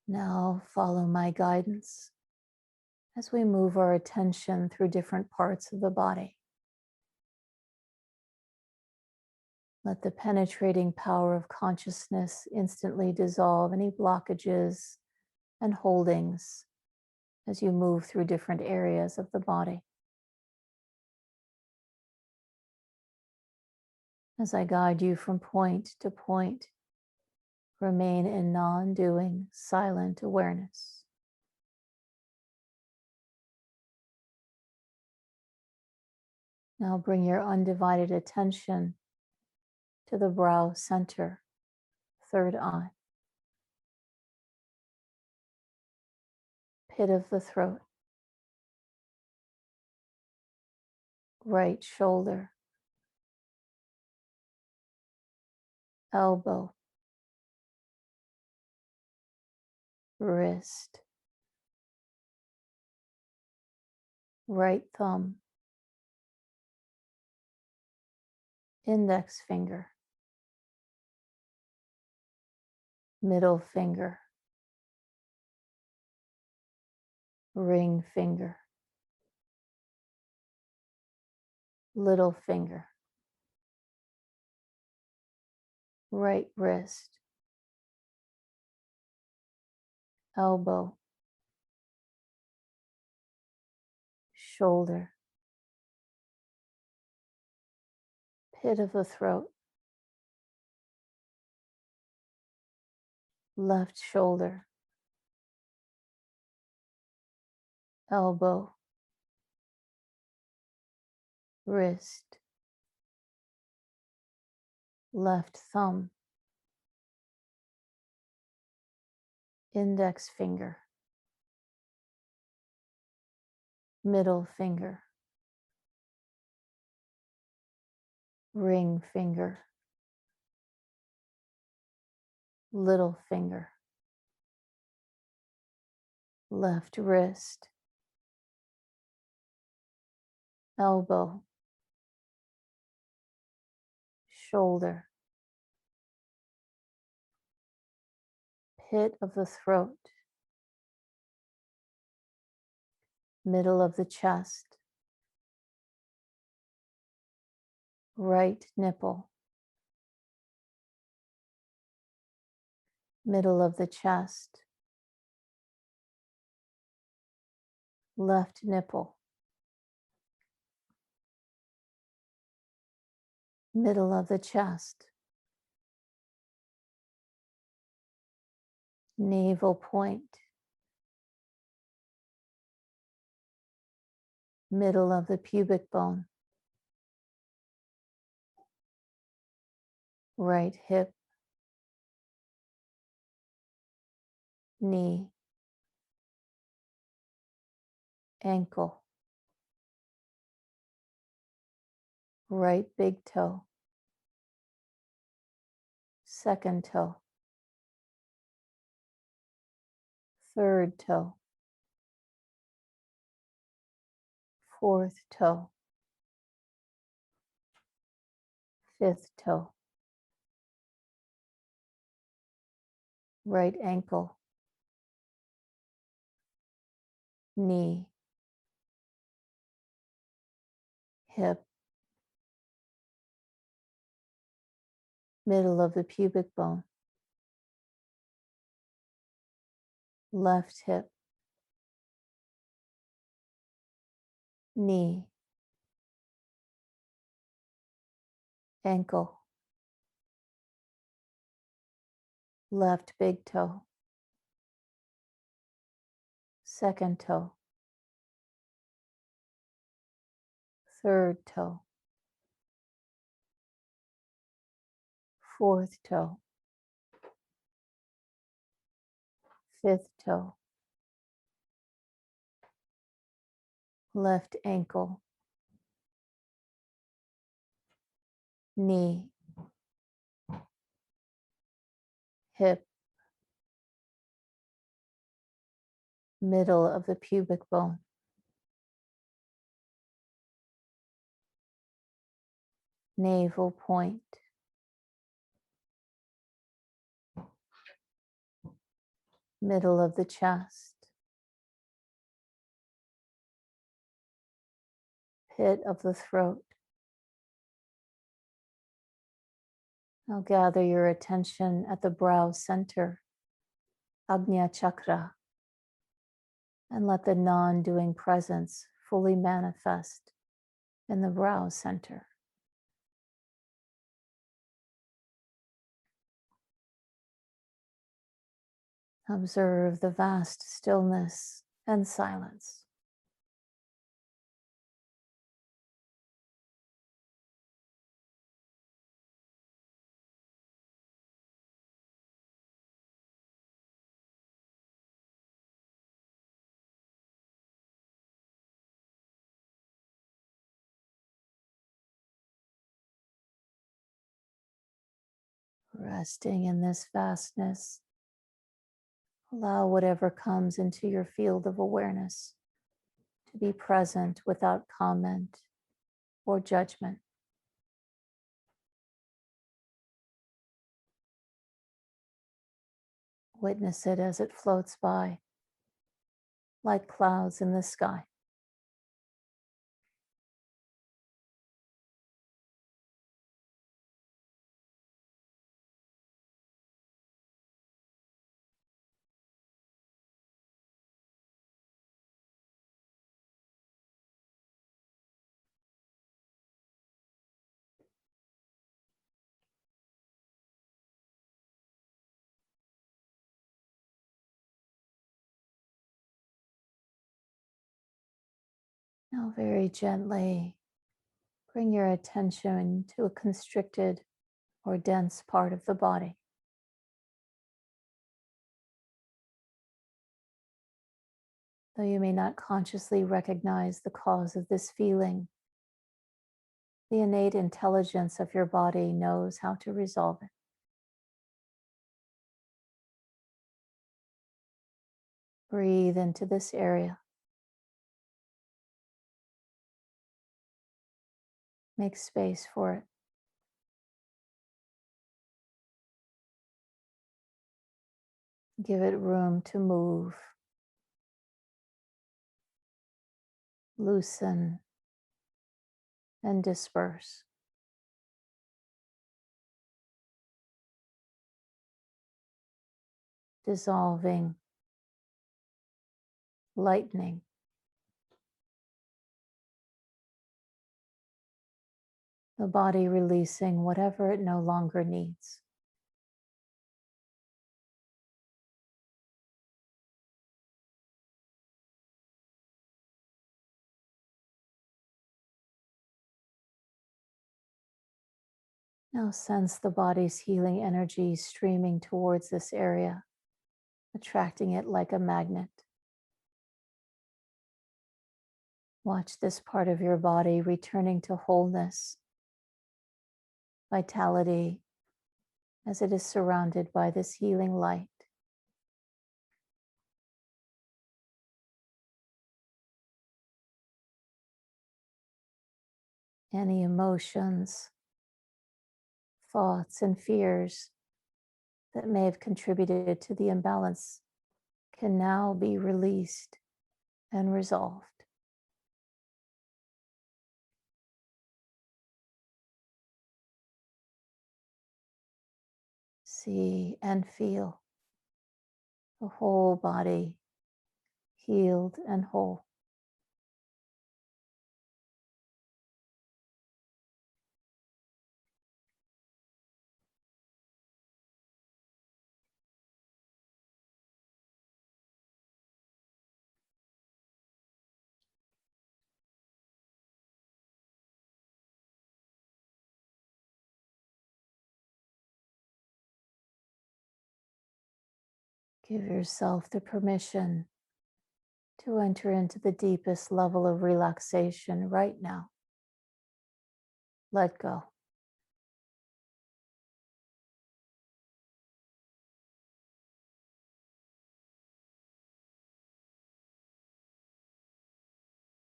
S1: Now follow my guidance as we move our attention through different parts of the body. Let the penetrating power of consciousness instantly dissolve any blockages and holdings as you move through different areas of the body. As I guide you from point to point, remain in non-doing, silent awareness. Now bring your undivided attention to the brow center, third eye, pit of the throat, right shoulder, elbow, wrist, right thumb, index finger, middle finger, ring finger, little finger, right wrist, elbow, shoulder, pit of the throat, left shoulder, elbow, wrist, left thumb, index finger, middle finger, ring finger, little finger, left wrist, elbow, shoulder, pit of the throat, middle of the chest, right nipple, middle of the chest, left nipple, middle of the chest, navel point, middle of the pubic bone, right hip, knee, ankle, right big toe, second toe, third toe, fourth toe, fifth toe, right ankle, knee, hip, middle of the pubic bone, left hip, knee, ankle, left big toe, second toe, third toe, fourth toe, fifth toe, left ankle, knee, hip, middle of the pubic bone, navel point, middle of the chest, pit of the throat. Now gather your attention at the brow center, Agnya Chakra, and let the non-doing presence fully manifest in the brow center. Observe the vast stillness and silence. Resting in this vastness, allow whatever comes into your field of awareness to be present without comment or judgment. Witness it as it floats by, like clouds in the sky. Now, very gently, bring your attention to a constricted or dense part of the body. Though you may not consciously recognize the cause of this feeling, the innate intelligence of your body knows how to resolve it. Breathe into this area. Make space for it. Give it room to move, loosen, and disperse. Dissolving, lightening. The body releasing whatever it no longer needs. Now sense the body's healing energy streaming towards this area, attracting it like a magnet. Watch this part of your body returning to wholeness, vitality, as it is surrounded by this healing light. Any emotions, thoughts, and fears that may have contributed to the imbalance can now be released and resolved. See and feel the whole body healed and whole. Give yourself the permission to enter into the deepest level of relaxation right now. Let go.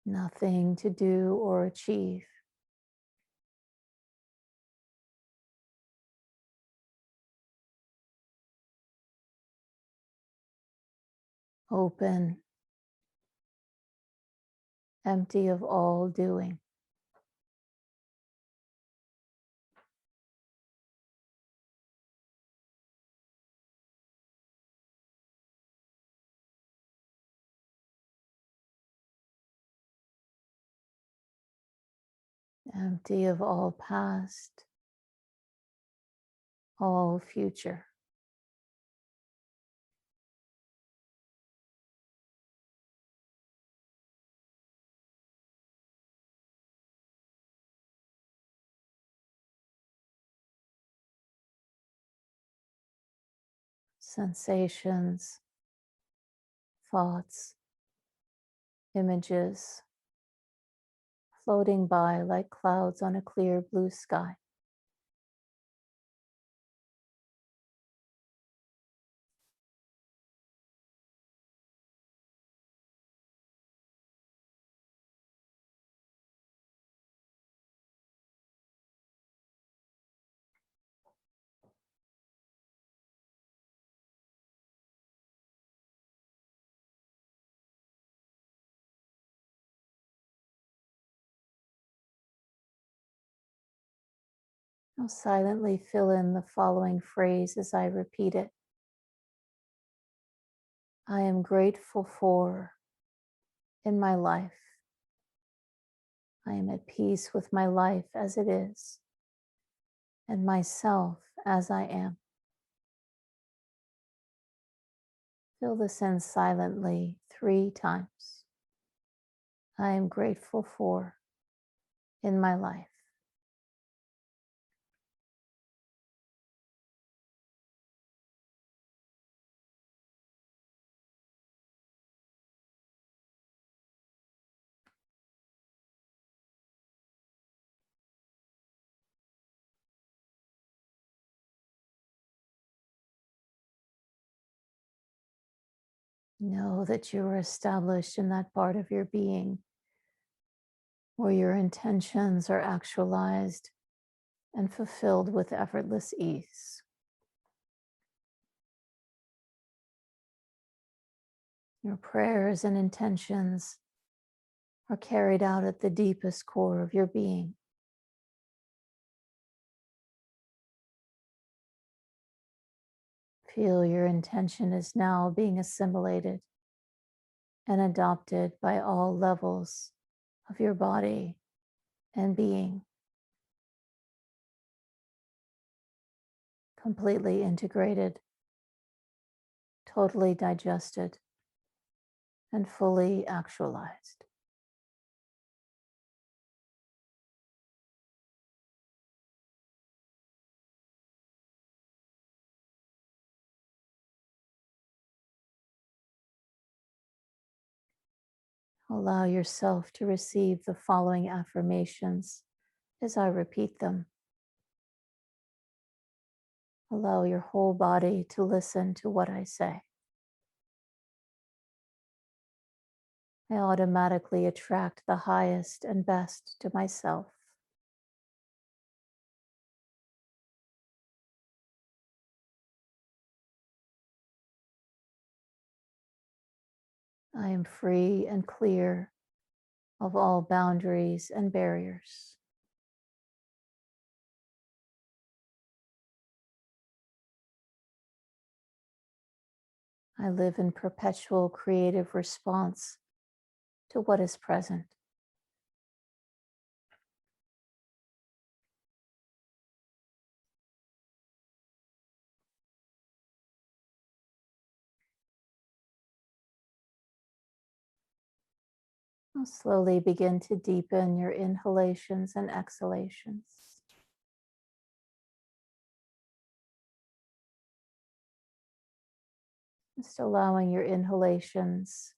S1: Nothing to do or achieve. Open, empty of all doing. Empty of all past, all future. Sensations, thoughts, images floating by like clouds on a clear blue sky. Now silently fill in the following phrase as I repeat it. I am grateful for in my life. I am at peace with my life as it is and myself as I am. Fill this in silently 3 times. I am grateful for in my life. Know that you are established in that part of your being where your intentions are actualized and fulfilled with effortless ease. Your prayers and intentions are carried out at the deepest core of your being. Feel your intention is now being assimilated and adopted by all levels of your body and being, completely integrated, totally digested, and fully actualized. Allow yourself to receive the following affirmations as I repeat them. Allow your whole body to listen to what I say. I automatically attract the highest and best to myself. I am free and clear of all boundaries and barriers. I live in perpetual creative response to what is present. Now slowly begin to deepen your inhalations and exhalations. Just allowing your inhalations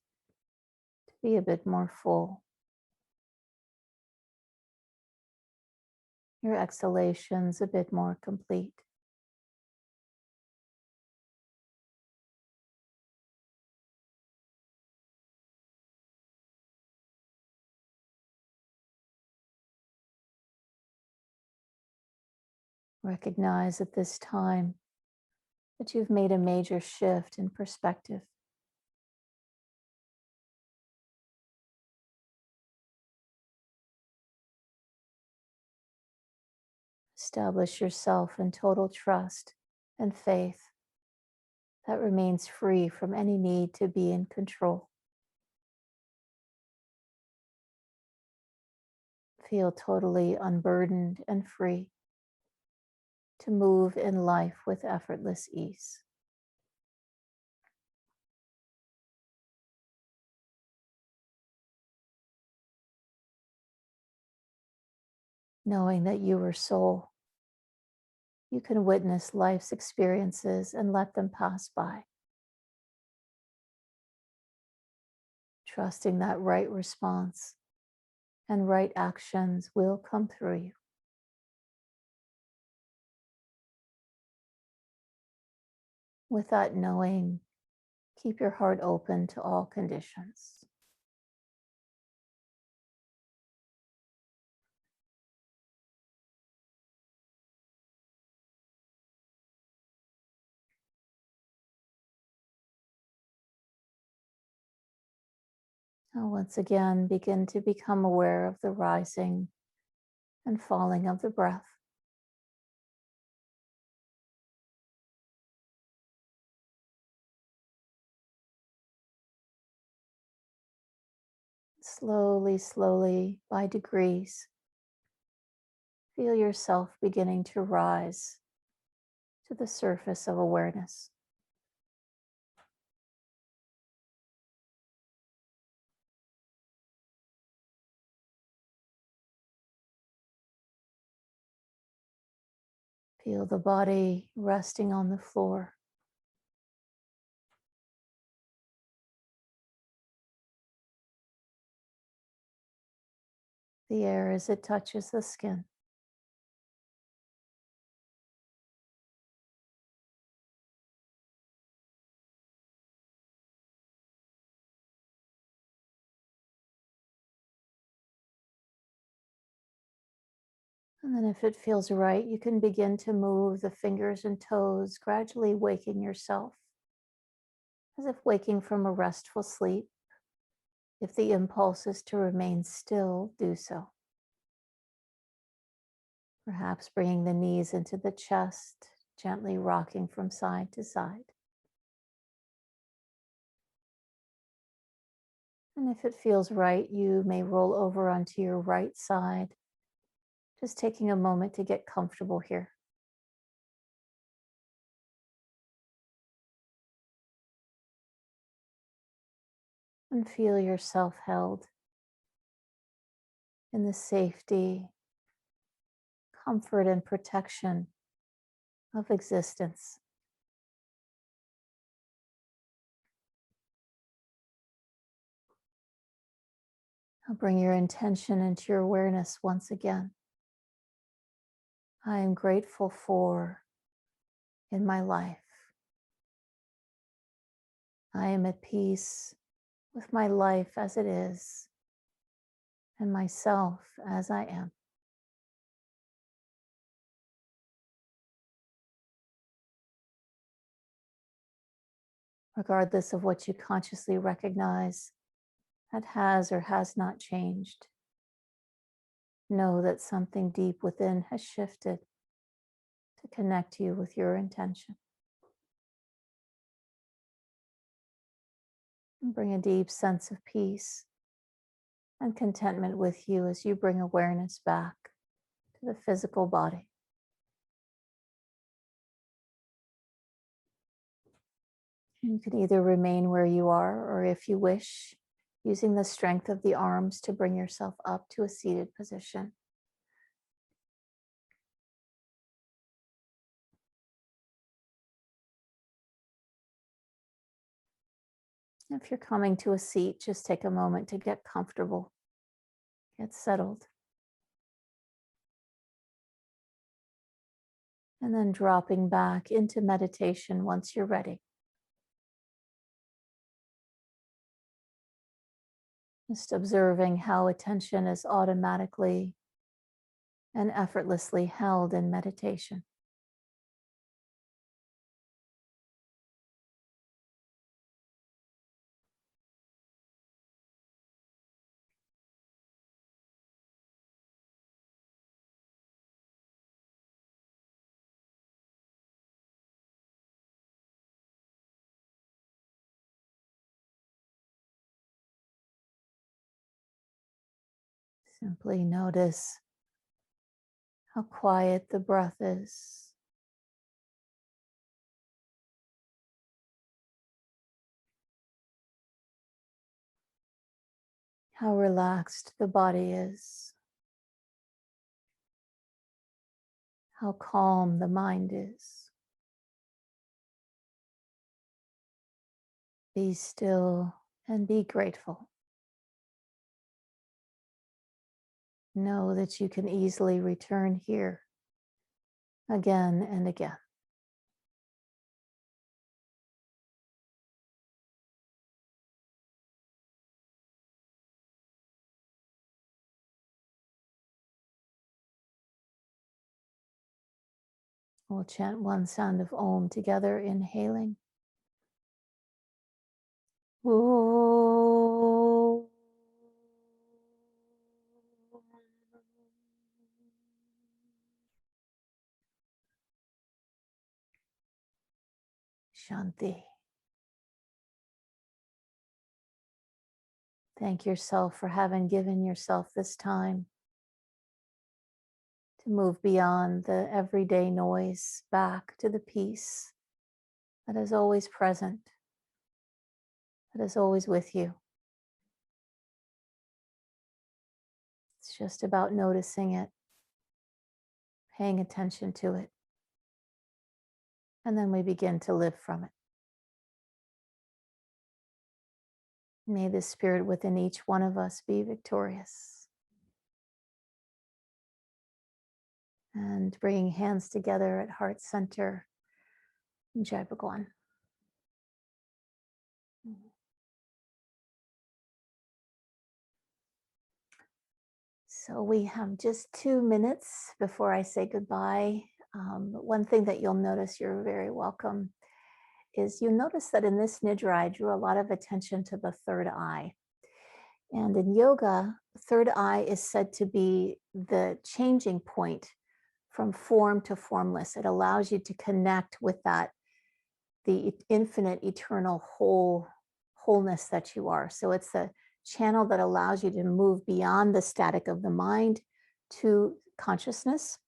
S1: be a bit more full. Your exhalations a bit more complete. Recognize at this time that you've made a major shift in perspective. Establish yourself in total trust and faith that remains free from any need to be in control. Feel totally unburdened and free to move in life with effortless ease. Knowing that you are soul, you can witness life's experiences and let them pass by. Trusting that right response and right actions will come through you. With that knowing, keep your heart open to all conditions. Now, once again, begin to become aware of the rising and falling of the breath. Slowly, slowly, by degrees, feel yourself beginning to rise to the surface of awareness. Feel the body resting on the floor. The air as it touches the skin. And then if it feels right, you can begin to move the fingers and toes, gradually waking yourself, as if waking from a restful sleep. If the impulse is to remain still, do so. Perhaps bringing the knees into the chest, gently rocking from side to side. And if it feels right, you may roll over onto your right side, just taking a moment to get comfortable here. And feel yourself held in the safety, comfort, and protection of existence. Now bring your intention into your awareness once again. I am grateful for in my life. I am at peace with my life as it is and myself as I am. Regardless of what you consciously recognize that has or has not changed, know that something deep within has shifted to connect you with your intention. And bring a deep sense of peace and contentment with you as you bring awareness back to the physical body. You can either remain where you are, or if you wish, using the strength of the arms to bring yourself up to a seated position. If you're coming to a seat, just take a moment to get comfortable, get settled. And then dropping back into meditation once you're ready. Just observing how attention is automatically and effortlessly held in meditation. Simply notice how quiet the breath is. How relaxed the body is. How calm the mind is. Be still and be grateful. Know that you can easily return here again and again. We'll chant one sound of Om together, inhaling. Om. Shanti. Thank yourself for having given yourself this time to move beyond the everyday noise back to the peace that is always present, that is always with you. It's just about noticing it, paying attention to it, and then we begin to live from it. May the spirit within each one of us be victorious. And bringing hands together at heart center, Jai Bhagwan. So we have just 2 minutes before I say goodbye. One thing that you'll notice, you're very welcome, is you notice that in this Nidra, I drew a lot of attention to the third eye. And in yoga, third eye is said to be the changing point from form to formless. It allows you to connect with that, the infinite, eternal wholeness that you are. So it's a channel that allows you to move beyond the static of the mind to consciousness.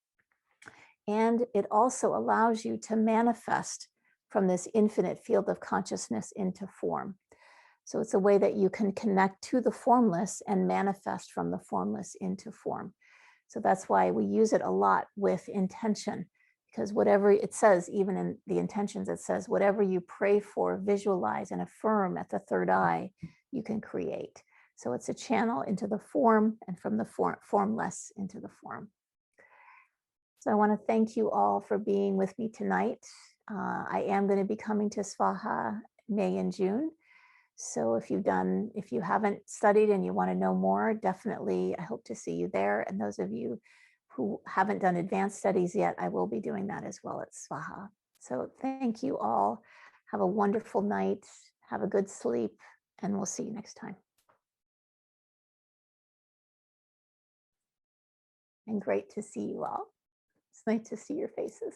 S1: And it also allows you to manifest from this infinite field of consciousness into form. So it's a way that you can connect to the formless and manifest from the formless into form. So that's why we use it a lot with intention, because whatever it says, even in the intentions, it says, whatever you pray for, visualize, and affirm at the third eye, you can create. So it's a channel into the form and from the formless into the form. So I want to thank you all for being with me tonight. I am going to be coming to Svaha May and June. So if you haven't studied and you want to know more, definitely I hope to see you there. And those of you who haven't done advanced studies yet, I will be doing that as well at Svaha. So thank you all. Have a wonderful night. Have a good sleep, and we'll see you next time. And great to see you all. It's nice to see your faces.